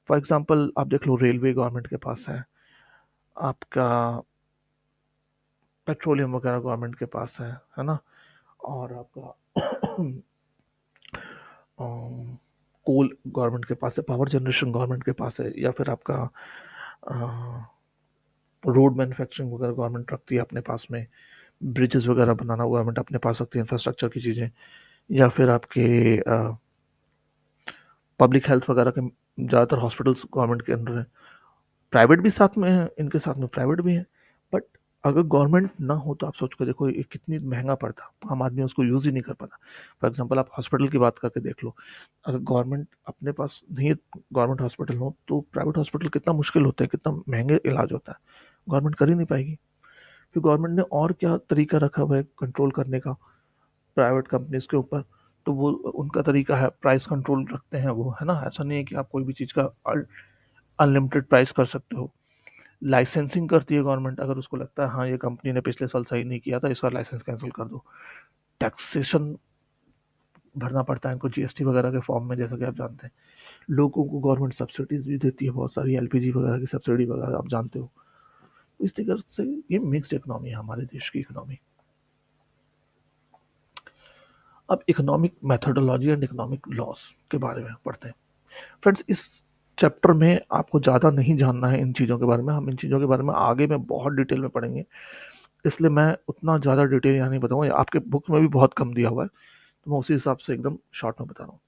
S1: फॉर एग्जांपल आप देख लो, रेलवे गवर्नमेंट के पास आपका पेट्रोलियम वगैरह गवर्नमेंट के पास है ना, और आपका कोल गवर्नमेंट के पास है, पावर जनरेशन गवर्नमेंट के पास है, या फिर आपका रोड मैन्युफैक्चरिंग वगैरह गवर्नमेंट रखती है अपने पास में, ब्रिजेस वगैरह बनाना गवर्नमेंट अपने पास रखती है, इंफ्रास्ट्रक्चर की चीज़ें, या फिर आपके पब्लिक हेल्थ वगैरह के ज़्यादातर हॉस्पिटल्स गवर्नमेंट के अंडर है, प्राइवेट भी साथ में है, इनके साथ में प्राइवेट भी है। बट अगर गवर्नमेंट ना हो तो आप सोच कर देखो ये कितनी महंगा पड़ता, आम आदमी उसको यूज़ ही नहीं कर पाता। फॉर एग्जांपल आप हॉस्पिटल की बात करके देख लो, अगर गवर्नमेंट अपने पास नहीं, गवर्नमेंट हॉस्पिटल हो तो प्राइवेट हॉस्पिटल कितना मुश्किल होता है, कितना महंगे इलाज होता है, गवर्नमेंट कर ही नहीं पाएगी। फिर गवर्नमेंट ने और क्या तरीका रखा हुआ है कंट्रोल करने का प्राइवेट कंपनीज के ऊपर, तो वो उनका तरीका है प्राइस कंट्रोल रखते हैं वो, है ना। ऐसा नहीं है कि आप कोई भी चीज़ का अनलिमिटेड प्राइस कर सकते हो। लाइसेंसिंग करती है गवर्नमेंट, अगर उसको लगता है हाँ ये कंपनी ने पिछले साल सही नहीं किया था, इसका लाइसेंस कैंसिल कर दो। टैक्सेशन भरना पड़ता है इनको जीएसटी वगैरह के फॉर्म में, जैसा कि आप जानते हैं। लोगों को गवर्नमेंट सब्सिडीज भी देती है, बहुत सारी एलपीजी वगैरह की सब्सिडी वगैरह आप जानते हो। इस तरह से ये मिक्स्ड इकोनॉमी है हमारे देश की इकोनॉमी। अब economic methodology and economic loss के बारे में पढ़ते हैं। फ्रेंड्स, इस चैप्टर में आपको ज़्यादा नहीं जानना है इन चीज़ों के बारे में, हम इन चीज़ों के बारे में आगे में बहुत डिटेल में पढ़ेंगे, इसलिए मैं उतना ज़्यादा डिटेल यहाँ नहीं बताऊँगा, आपके बुक में भी बहुत कम दिया हुआ है, तो मैं उसी हिसाब से एकदम शॉर्ट में बता रहा हूँ।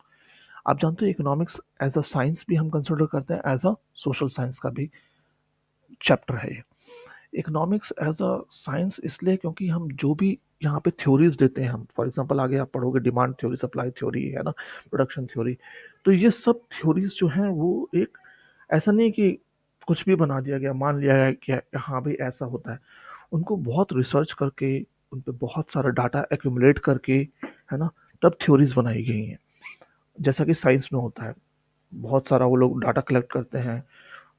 S1: आप जानते हो इकोनॉमिक्स एज अ साइंस भी हम कंसिडर करते हैं, एज अ सोशल साइंस का भी चैप्टर है ये। इकोनॉमिक्स एज अ साइंस इसलिए क्योंकि हम जो भी यहाँ पे थ्योरीज देते हैं, हम फॉर एग्जांपल आगे आप पढ़ोगे डिमांड थ्योरी, सप्लाई थ्योरी, है ना, प्रोडक्शन थ्योरी, तो ये सब थ्योरीज जो हैं वो एक, ऐसा नहीं कि कुछ भी बना दिया गया, मान लिया गया कि हाँ भाई ऐसा होता है, उनको बहुत रिसर्च करके, उन पे बहुत सारा डाटा एक्यूमुलेट करके, है ना, तब थ्योरीज बनाई गई हैं। जैसा कि साइंस में होता है, बहुत सारा वो लोग डाटा कलेक्ट करते हैं,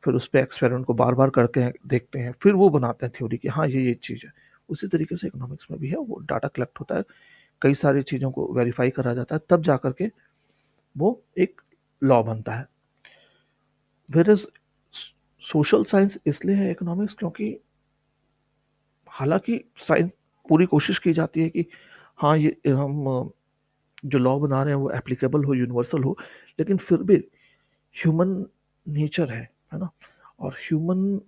S1: फिर उस पे एक्सपेरिमेंट को बार बार करके देखते हैं, फिर वो बनाते हैं थ्योरी कि हाँ ये चीज़ है। उसी तरीके से इकोनॉमिक्स में भी है, वो डाटा कलेक्ट होता है, कई सारी चीज़ों को वेरीफाई करा जाता है, तब जा करके वो एक लॉ बनता है। वेर इज सोशल साइंस इसलिए है इकोनॉमिक्स क्योंकि हालांकि साइंस पूरी कोशिश की जाती है कि हाँ ये हम जो लॉ बना रहे हैं वो एप्लीकेबल हो, यूनिवर्सल हो, लेकिन फिर भी ह्यूमन नेचर है ना, और ह्यूमन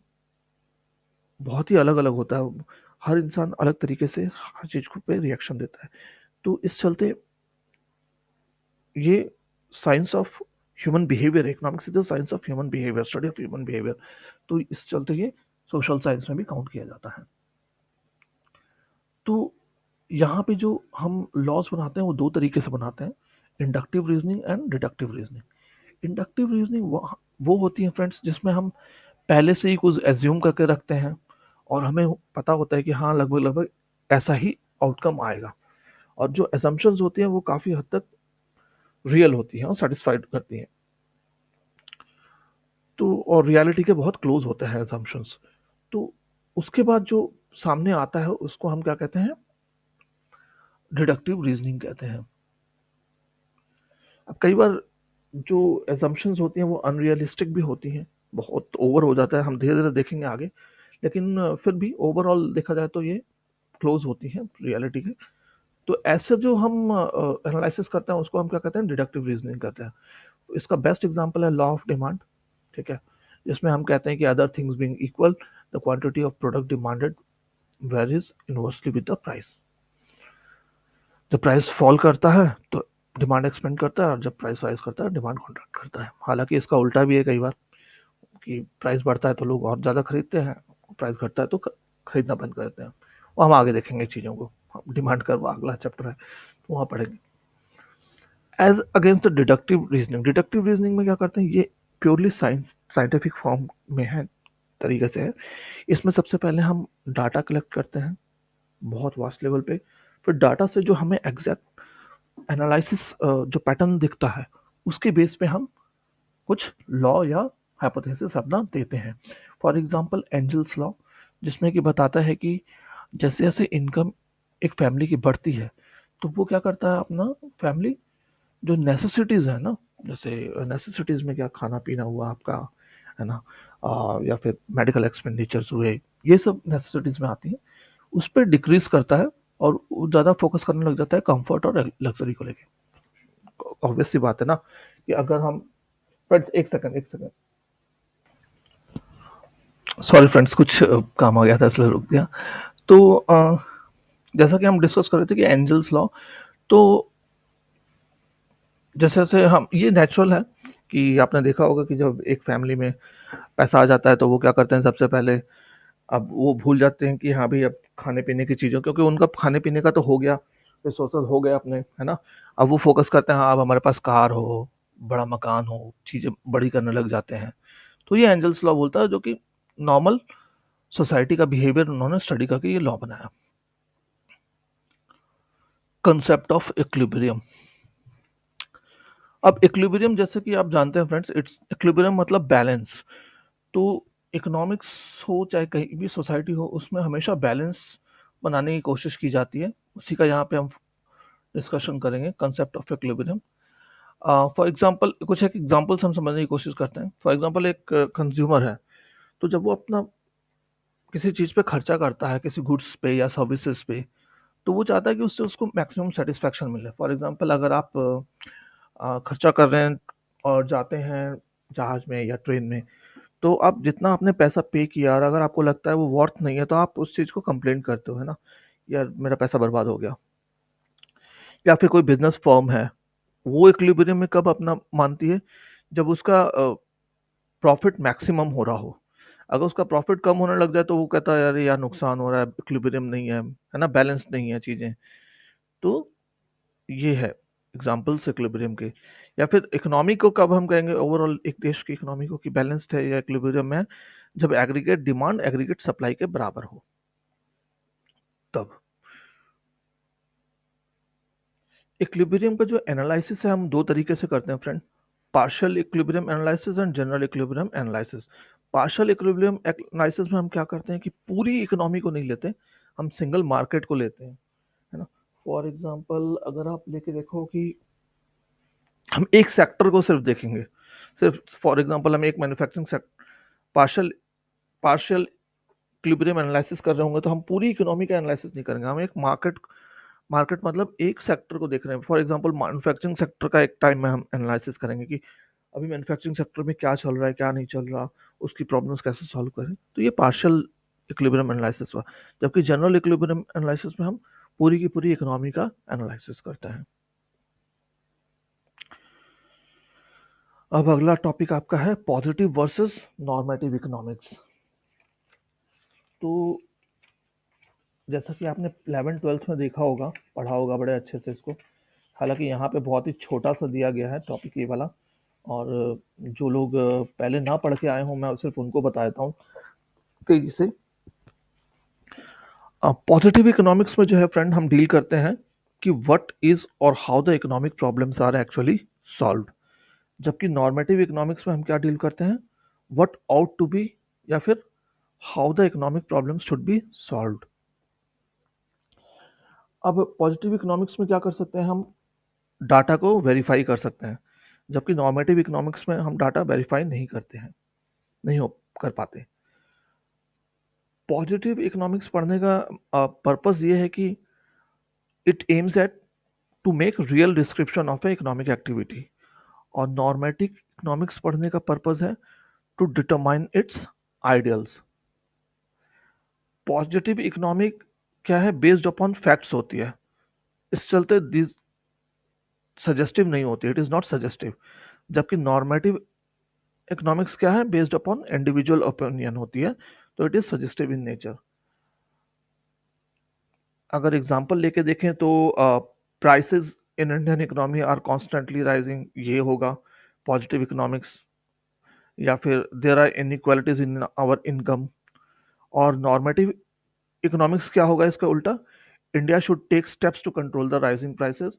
S1: बहुत ही अलग अलग होता है, हर इंसान अलग तरीके से हर चीज को पे रिएक्शन देता है। तो इस चलते ये science of human behaviour, economics is the science of human behaviour, study of human behaviour, तो इस चलते ये सोशल साइंस में भी काउंट किया जाता है। तो यहाँ पे जो हम लॉज बनाते हैं वो दो तरीके से बनाते हैं, inductive reasoning and deductive reasoning. Inductive reasoning वो होती है फ्रेंड्स जिसमें हम पहले से ही कुछ एज्यूम करके रखते हैं और हमें पता होता है कि हाँ लगभग लगभग ऐसा ही आउटकम आएगा, और जो एजम्पशंस होती हैं वो काफ़ी हद तक रियल होती हैं और सेटिस्फाइड करती हैं, तो और रियलिटी के बहुत क्लोज होते हैं एजम्पशंस। तो उसके बाद जो सामने आता है उसको हम क्या कहते हैं, डिडक्टिव रीजनिंग कहते हैं। अब कई बार जो एजम्पशंस होती हैं वो अनरियलिस्टिक भी होती हैं, बहुत ओवर हो जाता है, हम धीरे धीरे देखेंगे आगे, लेकिन फिर भी ओवरऑल देखा जाए तो ये क्लोज होती हैं रियलिटी के। तो ऐसे जो हम एनालिसिस करते हैं उसको हम क्या कहते हैं, डिडक्टिव रीजनिंग कहते हैं। इसका बेस्ट एग्जांपल है लॉ ऑफ डिमांड, ठीक है, जिसमें हम कहते हैं कि other things being equal the quantity of product demanded varies inversely with the price. जब प्राइस फॉल करता है तो डिमांड एक्सपेंड करता है, और जब प्राइस राइज करता है डिमांड कॉन्ट्रैक्ट करता है। हालांकि इसका उल्टा भी है कई बार, कि प्राइस बढ़ता है तो लोग और ज़्यादा खरीदते हैं, प्राइस घटता है तो खरीदना बंद कर देते हैं। वो हम आगे देखेंगे चीज़ों को, डिमांड कर्व अगला चैप्टर है तो वहाँ पढ़ेंगे। As against the deductive reasoning, deductive reasoning में क्या करते हैं, ये प्योरली साइंटिफिक फॉर्म में है, तरीके से है। इसमें सबसे पहले हम डाटा कलेक्ट करते हैं बहुत वास्ट लेवल पे, फिर डाटा से जो हमें एग्जैक्ट एनालिसिस जो पैटर्न दिखता है उसके बेस पे हम कुछ लॉ या हाइपोथेसिस अपना देते हैं। फॉर एग्जांपल एंजल्स लॉ, जिसमें कि बताता है कि जैसे जैसे इनकम एक फैमिली की बढ़ती है तो वो क्या करता है, अपना फैमिली जो नेसेसिटीज है ना, जैसे नेसेसिटीज में क्या, खाना पीना हुआ आपका, है ना, या फिर मेडिकल एक्सपेंडिचर्स हुए, ये सब नेसेसिटीज में आती हैं, उस पर डिक्रीज करता है और ज़्यादा फोकस करने लग जाता है कंफर्ट और लग्जरी को लेके। ऑब्वियस सी बात है ना कि अगर हम, फ्रेंड्स एक सेकंड एक सेकंड, सॉरी फ्रेंड्स कुछ काम आ गया था इसलिए रुक गया। तो जैसा कि हम डिस्कस कर रहे थे कि एंजल्स लॉ, तो जैसे जैसे हम, ये नेचुरल है कि आपने देखा होगा कि जब एक फैमिली में पैसा आ जाता है तो वो क्या करते हैं सबसे पहले, अब वो भूल जाते हैं कि हाँ भाई अब खाने पीने की चीज़ों, क्योंकि उनका खाने पीने का तो हो गया, रिसोर्सेज हो गए अपने, है ना। अब वो फोकस करते हैं हाँ अब हमारे पास कार हो, बड़ा मकान हो, चीज़ें बड़ी करने लग जाते हैं। तो ये एंजल्स लॉ बोलता है, जो कि नॉर्मल सोसाइटी का बिहेवियर उन्होंने स्टडी करके ये लॉ बनाया। Concept of equilibrium. अब इक्विलिब्रियम जैसे कि आप जानते हैं फ्रेंड्स, इट्स इक्विलिब्रियम मतलब बैलेंस। तो इकोनॉमिक्स हो चाहे कहीं भी सोसाइटी हो, उसमें हमेशा बैलेंस बनाने की कोशिश की जाती है। उसी का यहाँ पे हम डिस्कशन करेंगे, concept of equilibrium. For example कुछ एक एग्जांपल्स हम समझने की कोशिश करते हैं। फॉर एग्जांपल एक कंज्यूमर है, तो जब वो अपना किसी चीज़ पे खर्चा करता है, किसी गुड्स पे या सर्विसेज पे, तो वो चाहता है कि उससे उसको मैक्सिमम सेटिस्फेक्शन मिले। फॉर एग्जांपल अगर आप खर्चा कर रहे हैं और जाते हैं जहाज में या ट्रेन में, तो आप जितना आपने पैसा पे किया और अगर आपको लगता है वो वर्थ नहीं है, तो आप उस चीज़ को कंप्लेन करते हो, है ना, यार मेरा पैसा बर्बाद हो गया। या फिर कोई बिजनेस फर्म है, वो इक्विलिब्रियम में कब अपना मानती है, जब उसका प्रॉफिट मैक्सिमम हो रहा हो। अगर उसका प्रॉफिट कम होने लग जाए तो वो कहता है अरे यार नुकसान हो रहा है, इक्विलिब्रियम नहीं है ना, बैलेंस नहीं है चीज़ें। तो ये है एग्जांपल्स इक्विलिब्रियम के। या फिर इकोनॉमी को कब हम कहेंगे, ओवरऑल एक देश की इकोनॉमी को, कि बैलेंस्ड है या इक्विलिब्रियम में है, जब एग्रीगेट डिमांड एग्रीगेट सप्लाई के बराबर हो, तब। इक्विलिब्रियम का जो एनालिसिस है हम दो तरीके से करते हैं friend, partial equilibrium analysis and general equilibrium analysis. Partial equilibrium analysis में हम क्या करते हैं कि पूरी इकोनॉमी को नहीं लेते, हम सिंगल मार्केट को लेते हैं, है ना। फॉर एग्जांपल अगर आप लेके देखो कि हम एक सेक्टर को सिर्फ देखेंगे, सिर्फ फॉर एग्जांपल हम एक manufacturing sector, partial partial equilibrium analysis कर रहे होंगे, तो हम पूरी इकोनॉमी का एनालिसिस नहीं करेंगे, हम एक मार्केट, मार्केट मतलब एक सेक्टर को देख रहे हैं। फॉर एग्जांपल मैन्युफैक्चरिंग सेक्टर का एक टाइम में हम एनालिसिस करेंगे कि अभी मैन्युफैक्चरिंग सेक्टर में क्या चल रहा है, क्या नहीं चल रहा, उसकी प्रॉब्लम्स कैसे सॉल्व करें। तो ये पार्शियल इक्विलिब्रियम एनालिसिस हुआ। जबकि जनरल इक्विलिब्रियम एनालिसिस में हम पूरी की पूरी इकोनॉमी का एनालिसिस करते हैं। अब अगला टॉपिक आपका है पॉजिटिव वर्सेस नॉर्मेटिव इकोनॉमिक्स। तो जैसा कि आपने 11th-12th में देखा होगा, पढ़ा होगा बड़े अच्छे से इसको। हालांकि यहाँ पे बहुत ही छोटा सा दिया गया है टॉपिक ये वाला, और जो लोग पहले ना पढ़ के आए हों, मैं सिर्फ उनको बता देता हूँ तेजी से। पॉजिटिव इकोनॉमिक्स में जो है फ्रेंड, हम डील करते हैं कि व्हाट इज और how the economic problems are actually solved. जबकि नॉर्मेटिव इकोनॉमिक्स में हम क्या डील करते हैं, व्हाट आउट टू बी, या फिर how the economic problems should be solved. अब पॉजिटिव इकोनॉमिक्स में क्या कर सकते हैं, हम डाटा को वेरीफाई कर सकते हैं। जबकि नॉर्मेटिव इकोनॉमिक्स में हम डाटा वेरीफाई नहीं करते हैं, नहीं हो कर पाते। पॉजिटिव इकोनॉमिक्स पढ़ने का पर्पस ये है कि it aims at to make real description of a economic activity. और नॉर्मेटिव इकोनॉमिक्स पढ़ने का पर्पस है to determine its ideals. Positive economic क्या है, बेस्ड अपॉन फैक्ट्स होती है, इस चलते दिस सजेस्टिव नहीं होती, इट इज नॉट सजेस्टिव। जबकि नॉर्मेटिव इकोनॉमिक्स क्या है, बेस्ड अपॉन इंडिविजुअल ओपिनियन होती है, तो it is suggestive in nature. अगर एग्जांपल लेके देखें तो prices in Indian economy are constantly rising, ये होगा पॉजिटिव इकोनॉमिक्स। या फिर there are inequalities in our income. और नॉर्मेटिव इकोनॉमिक्स क्या होगा इसका उल्टा, India should take steps to control the rising prices.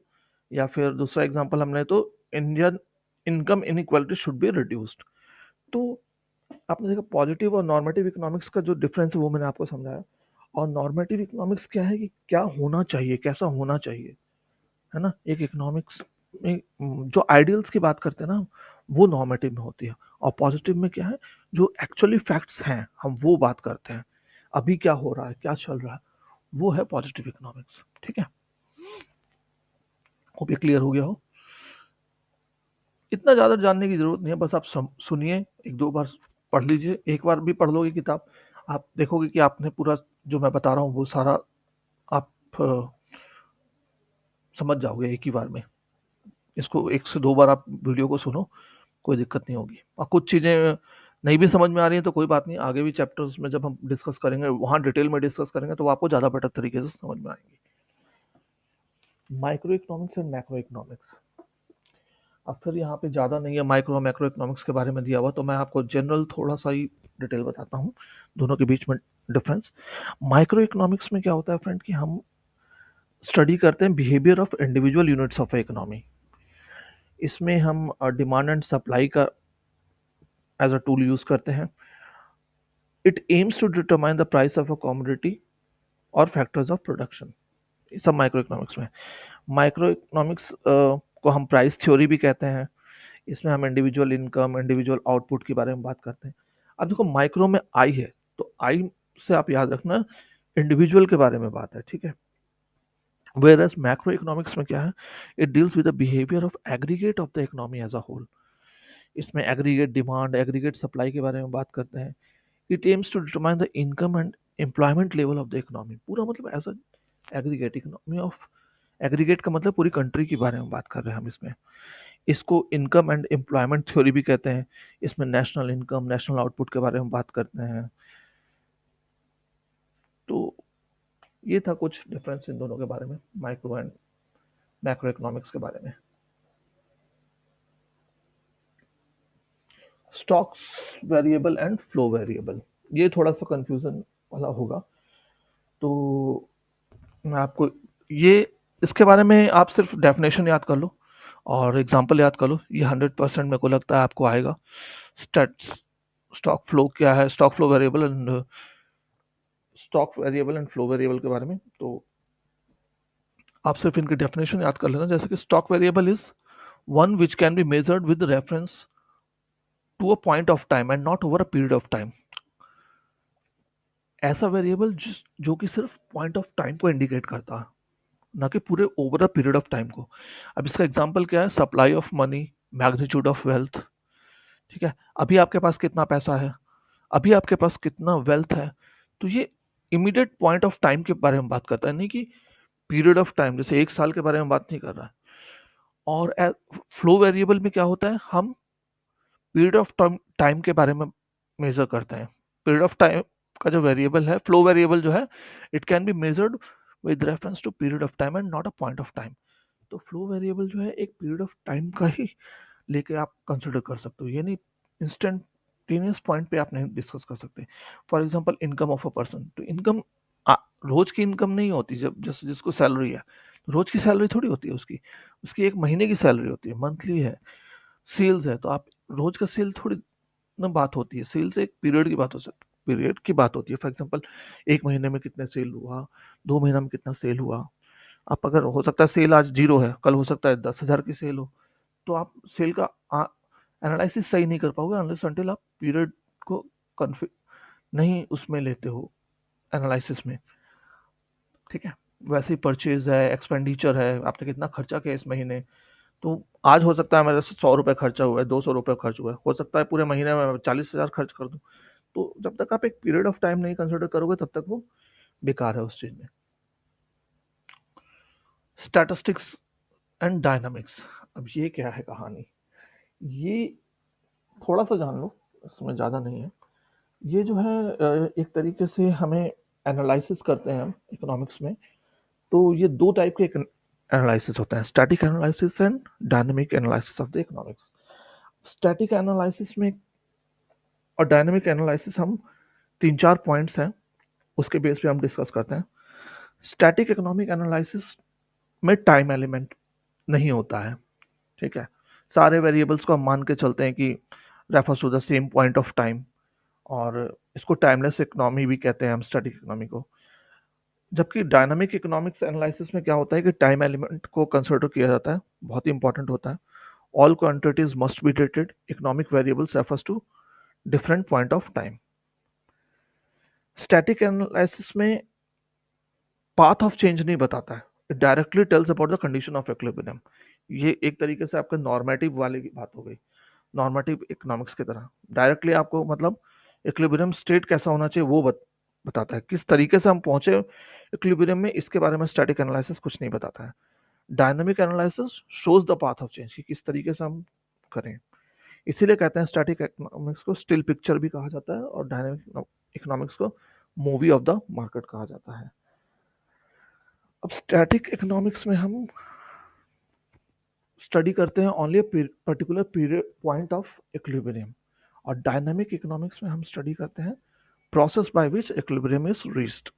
S1: या फिर दूसरा एग्जांपल हमने तो Indian income inequality should be reduced. तो आपने देखा पॉजिटिव और नॉर्मेटिव इकोनॉमिक्स का जो डिफरेंस है वो मैंने आपको समझाया। और नॉर्मेटिव इकोनॉमिक्स क्या है कि क्या होना चाहिए, कैसा होना चाहिए, है ना। एक इकोनॉमिक्स में जो आइडियल्स की बात करते हैं ना, वो नॉर्मेटिव में होती है। और पॉजिटिव में क्या है, जो एक्चुअली फैक्ट्स हैं हम वो बात करते हैं, अभी क्या हो रहा है, क्या चल रहा है, वो है पॉजिटिव इकोनॉमिक्स। ठीक है, होप ये क्लियर हो गया हो। इतना ज़्यादा जानने की ज़रूरत नहीं है, बस आप सुनिए, एक दो बार पढ़ लीजिए। एक बार भी पढ़ लोगे किताब, आप देखोगे कि आपने पूरा जो मैं बता रहा हूँ वो सारा आप समझ जाओगे एक ही बार में। इसको एक से दो बार आप वीडियो को सुनो, कोई दिक्कत नहीं होगी। और कुछ चीज़ें नहीं भी समझ में आ रही हैं तो कोई बात नहीं, आगे भी चैप्टर्स में जब हम डिस्कस करेंगे, वहाँ डिटेल में डिस्कस करेंगे तो वो आपको ज़्यादा बेटर तरीके से समझ में आएंगी। Micro economics and macro economics. अब फिर यहाँ पे ज़्यादा नहीं है माइक्रो और मैक्रो इकोनॉमिक्स के बारे में दिया हुआ, तो मैं आपको जनरल थोड़ा सा ही डिटेल बताता हूँ दोनों के बीच में डिफरेंस। माइक्रो इकोनॉमिक्स में क्या होता है फ्रेंड कि हम स्टडी करते हैं behaviour of individual units of economy. इसमें हम डिमांड एंड सप्लाई का एज अ टूल यूज करते हैं। It aims to determine the price of a commodity और फैक्टर्स ऑफ प्रोडक्शन। सब माइक्रो इकोनॉमिक्स में। माइक्रो इकोनॉमिक्स को हम प्राइस थ्योरी भी कहते हैं। इसमें हम इंडिविजुअल इनकम, इंडिविजुअल आउटपुट के बारे में बात करते हैं। अब देखो माइक्रो में आई है, तो आई से आप याद रखना इंडिविजुअल के बारे में बात है, ठीक है। वेयर एज मैक्रो इकोनॉमिक्स में क्या है, it deals with the behaviour of aggregate of the economy as a whole. इसमें एग्रीगेट डिमांड, एग्रीगेट सप्लाई के बारे में बात करते हैं। It aims to determine the income and employment level of the economy. पूरा मतलब as a aggregate economy of, aggregate का मतलब पूरी कंट्री के बारे में बात कर रहे हैं हम इसमें। इसको इनकम एंड एम्प्लॉयमेंट थ्योरी भी कहते हैं। इसमें नेशनल इनकम, नेशनल आउटपुट के बारे में बात करते हैं। तो ये था कुछ डिफरेंस इन दोनों के बारे में, माइक्रो एंड मैक्रो इकोनॉमिक्स के बारे में। Stocks variable and flow variable, ये थोड़ा सा कंफ्यूजन वाला होगा, तो मैं आपको ये, इसके बारे में आप सिर्फ डेफिनेशन याद कर लो और एग्जांपल याद कर लो, ये 100% मेरे को लगता है आपको आएगा। स्टैट्स, स्टॉक फ्लो क्या है, stock variable and flow variable के बारे में, तो आप सिर्फ इनकी डेफिनेशन याद कर लेना। जैसे कि stock variable is one which can be measured with reference to a point of time and not over a period of time. ऐसा वेरिएबल जो कि सिर्फ पॉइंट ऑफ टाइम को इंडिकेट करता है, ना कि पूरे over a period of time को। अब इसका एग्जांपल क्या है, supply of money, magnitude of wealth, ठीक है। अभी आपके पास कितना पैसा है, अभी आपके पास कितना वेल्थ है, तो ये इमीडिएट पॉइंट ऑफ टाइम के बारे में बात करता है, नहीं कि पीरियड ऑफ टाइम, जैसे एक साल के बारे में बात नहीं कर रहा है। और फ्लो वेरिएबल में क्या होता है, हम पीरियड ऑफ टाइम के बारे में मेजर करते हैं। पीरियड ऑफ टाइम का जो वेरिएबल है, फ्लो वेरिएबल जो है, it can be measured with reference to period of time and not a point of time. तो फ्लो वेरिएबल जो है एक पीरियड ऑफ टाइम का ही लेके आप कंसिडर कर सकते हो, ये नहीं इंस्टेंटेनियस पॉइंट पे आप नहीं डिस्कस कर सकते। For example income of a person, तो इनकम रोज की इनकम नहीं होती, जब जैसे जिसको सैलरी है, रोज की सैलरी थोड़ी होती है उसकी, उसकी एक महीने की सैलरी होती है, मंथली है। सेल्स है तो आप रोज का सेल थोड़ी ना बात होती है, सेल्स एक पीरियड की बात हो सकती, पीरियड की बात होती है। फॉर एग्जांपल एक महीने में कितने सेल हुआ, 2 महीना में कितना सेल हुआ। आप अगर, हो सकता है सेल आज 0 है, कल हो सकता है 10,000 की सेल हो, तो आप सेल का एनालिसिस सही नहीं कर पाओगे अनलेस अनटिल आप पीरियड को कन्फि नहीं उसमें लेते हो एनालिसिस में, ठीक है। वैसे ही परचेज है, एक्सपेंडिचर है, आपने कितना खर्चा किया इस महीने, तो आज हो सकता है मेरे से 100 रुपये खर्चा हुआ है, 200 रुपये खर्च हुआ है, हो सकता है पूरे महीने में 40,000 खर्च कर दूं। तो जब तक आप एक पीरियड ऑफ टाइम नहीं कंसिडर करोगे तब तक वो बेकार है उस चीज में। स्टैटिस्टिक्स एंड डायनामिक्स, अब ये क्या है कहानी, ये थोड़ा सा जान लो, इसमें ज़्यादा नहीं है। ये जो है एक तरीके से हमें एनालिसिस करते हैं हम इकोनॉमिक्स में, तो ये दो टाइप के एनालिसिस होते हैं, static analysis and dynamic analysis of the economics. Static analysis में और डायनामिक एनालिसिस, हम तीन चार पॉइंट्स हैं उसके बेस पे हम डिस्कस करते हैं। स्टैटिक इकोनॉमिक एनालिसिस में टाइम एलिमेंट नहीं होता है, ठीक है। सारे वेरिएबल्स को हम मान के चलते हैं कि refers to the same point of time, और इसको टाइमलेस इकोनॉमी भी कहते हैं हम स्टैटिक इकोनॉमी को। जबकि डायनामिक इकोनॉमिक्स एनालिसिस में क्या होता है कि टाइम एलिमेंट को कंसिडर किया जाता है, बहुत ही इंपॉर्टेंट होता है। All quantities must be dated, economic variables refers to different point of time. Static analysis में पाथ ऑफ चेंज नहीं बताता है, it directly tells about the condition of equilibrium. ये एक तरीके से आपका नॉर्मेटिव वाले की बात हो गई, नॉर्मेटिव इकोनॉमिक्स की तरह डायरेक्टली आपको मतलब इक्विलिब्रियम स्टेट कैसा होना चाहिए वो बताता है, किस तरीके से हम पहुंचे इक्विलिब्रियम में, इसके बारे में स्टैटिक एनालिसिस कुछ नहीं बताता है। Dynamic analysis shows the path of change, कि किस तरीके से हम करें। इसीलिए कहते हैं स्टैटिक इकोनॉमिक्स को स्टिल पिक्चर भी कहा जाता है और डायनामिक इकोनॉमिक्स को मूवी ऑफ द मार्केट कहा जाता है। अब स्टैटिक इकोनॉमिक्स में हम स्टडी करते हैं only particular period point of equilibrium, और डायनामिक इकोनॉमिक्स में हम स्टडी करते हैं process by which equilibrium is reached.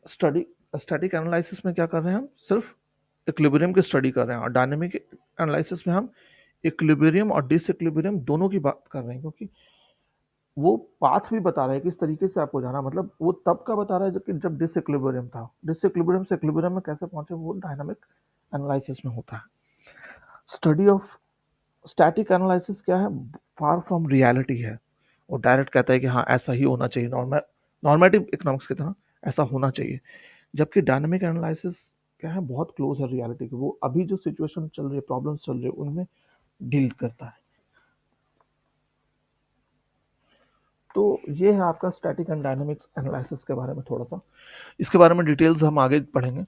S1: Study static analysis में क्या कर रहे हैं, हम सिर्फ इक्विलिब्रियम की स्टडी कर रहे हैं, और डायनामिक एनालिसिस में हम इक्विलिब्रियम और डिसइक्विलिब्रियम दोनों की बात कर रहे हैं, क्योंकि वो पाथ भी बता रहा है किस तरीके से आपको जाना, मतलब वो तब का बता रहा है जब डिसइक्विलिब्रियम था, डिसइक्विलिब्रियम से इक्विलिब्रियम में कैसे पहुंचे वो डायनामिक एनालिसिस में होता है। स्टडी ऑफ स्टैटिक एनालिसिस क्या है, फार फ्रॉम रियलिटी है, वो डायरेक्ट कहता है कि हाँ ऐसा ही होना चाहिए, नॉर्मेटिव इकोनॉमिक्स की तरह ऐसा होना चाहिए। जबकि डायनामिक एनालिसिस क्या है, बहुत क्लोज है रियलिटी के, वो अभी जो सिचुएशन चल रही है, प्रॉब्लम्स चल रही है, उनमें डील करता है। तो ये है आपका स्टैटिक एंड डायनामिक्स एनालिसिस के बारे में थोड़ा सा। इसके बारे में डिटेल्स हम आगे पढ़ेंगे।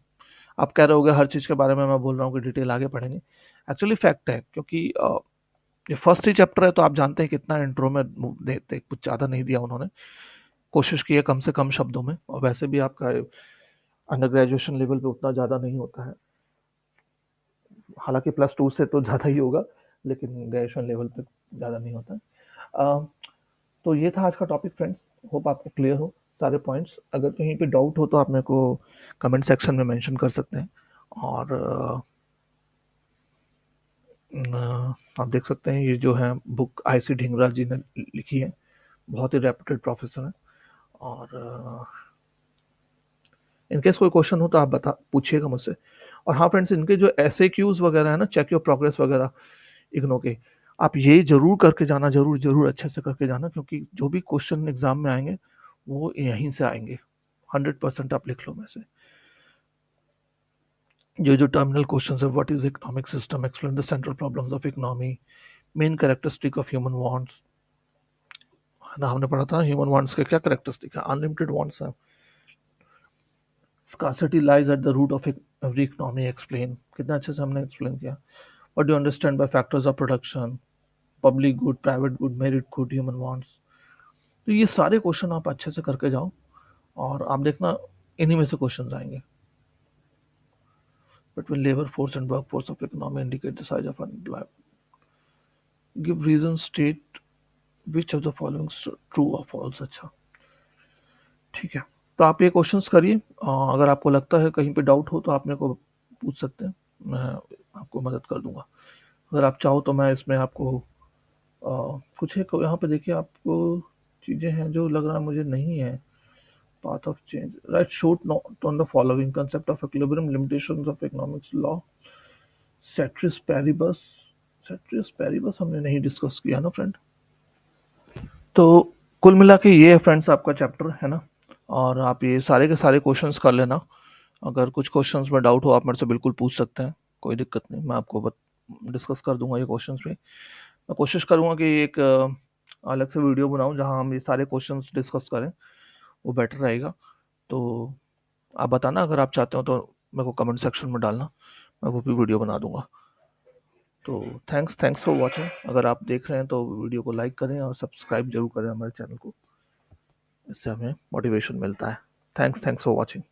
S1: आप कह रहे होगे हर चीज़ के बारे में मैं बोल रहा हूँ कि डिटेल आगे पढ़ेंगे, एक्चुअली फैक्ट है, क्योंकि ये फर्स्ट ही चैप्टर है, तो आप जानते हैं कितना इंट्रो में देते, कुछ ज़्यादा नहीं दिया उन्होंने, कोशिश की है कम से कम शब्दों में, और वैसे भी आपका अंडर ग्रेजुएशन लेवल पे उतना ज़्यादा नहीं होता है, हालांकि +2 से तो ज़्यादा ही होगा, लेकिन ग्रेजुएशन लेवल पे ज़्यादा नहीं होता है। तो ये था आज का टॉपिक फ्रेंड्स, होप आपको क्लियर हो सारे पॉइंट्स। अगर कहीं पे डाउट हो तो आप मेरे को कमेंट सेक्शन में मेंशन कर सकते हैं, और आप देख सकते हैं ये जो है बुक IC ढींगरा जी ने लिखी है, बहुत ही रेप्यूटेड प्रोफेसर है। और इनकेस कोई क्वेश्चन हो तो आप बता पूछिएगा मुझसे। और हाँ फ्रेंड्स, इनके जो FAQs वगैरह है ना, चेक योर प्रोग्रेस वगैरह इग्नो के, आप ये जरूर करके जाना, जरूर जरूर अच्छे से करके जाना, क्योंकि जो भी क्वेश्चन एग्जाम में आएंगे वो यहीं से आएंगे, 100% आप लिख लो में से। जो टर्मिनल क्वेश्चन है, what is economic system, explain the central problems of economy, main characteristic of human wants, ना हमने पढ़ा था ह्यूमन वांट्स के क्या कैरेक्टरिस्टिक है, अनलिमिटेड वांट्स है, scarcity lies at the root of every economy, explain, कितना अच्छे से हमने एक्सप्लेन किया। What do understand by factors of production, public good, private good, merit good, human wants. तो ये सारे क्वेश्चन आप अच्छे से करके जाओ, और आप देखना इन्हीं में से क्वेश्चन आएंगे। Between labor force and workforce of economy indicate the size of unemployment. Give reasons, state which of the following true or false। अच्छा, ठीक है, तो आप ये क्वेश्चंस करिए, अगर आपको लगता है कहीं पे डाउट हो तो आप मेरे को पूछ सकते हैं, मैं आपको मदद कर दूंगा। अगर आप चाहो तो मैं इसमें आपको कुछ है यहाँ पे देखिए, आपको चीज़ें हैं जो लग रहा है मुझे नहीं है। Path of change. Write short note on the following: concept of equilibrium, limitations of economics law, ceteris paribus। ceteris paribus हमने नहीं डिस्कस किया ना फ्रेंड। तो कुल मिला के ये है फ्रेंड्स आपका चैप्टर है ना, और आप ये सारे के सारे क्वेश्चंस कर लेना। अगर कुछ क्वेश्चंस में डाउट हो आप मेरे से बिल्कुल पूछ सकते हैं, कोई दिक्कत नहीं, मैं आपको डिस्कस कर दूंगा ये क्वेश्चंस पे। मैं कोशिश करूंगा कि एक अलग से वीडियो बनाऊं जहां हम ये सारे क्वेश्चंस डिस्कस करें, वो बेटर रहेगा। तो आप बताना अगर आप चाहते हो तो मेरे को कमेंट सेक्शन में डालना, मैं वो भी वीडियो बना दूंगा। तो थैंक्स फॉर वॉचिंग। अगर आप देख रहे हैं तो वीडियो को लाइक करें और सब्सक्राइब जरूर करें हमारे चैनल को, इससे हमें मोटिवेशन मिलता है। Thanks for watching.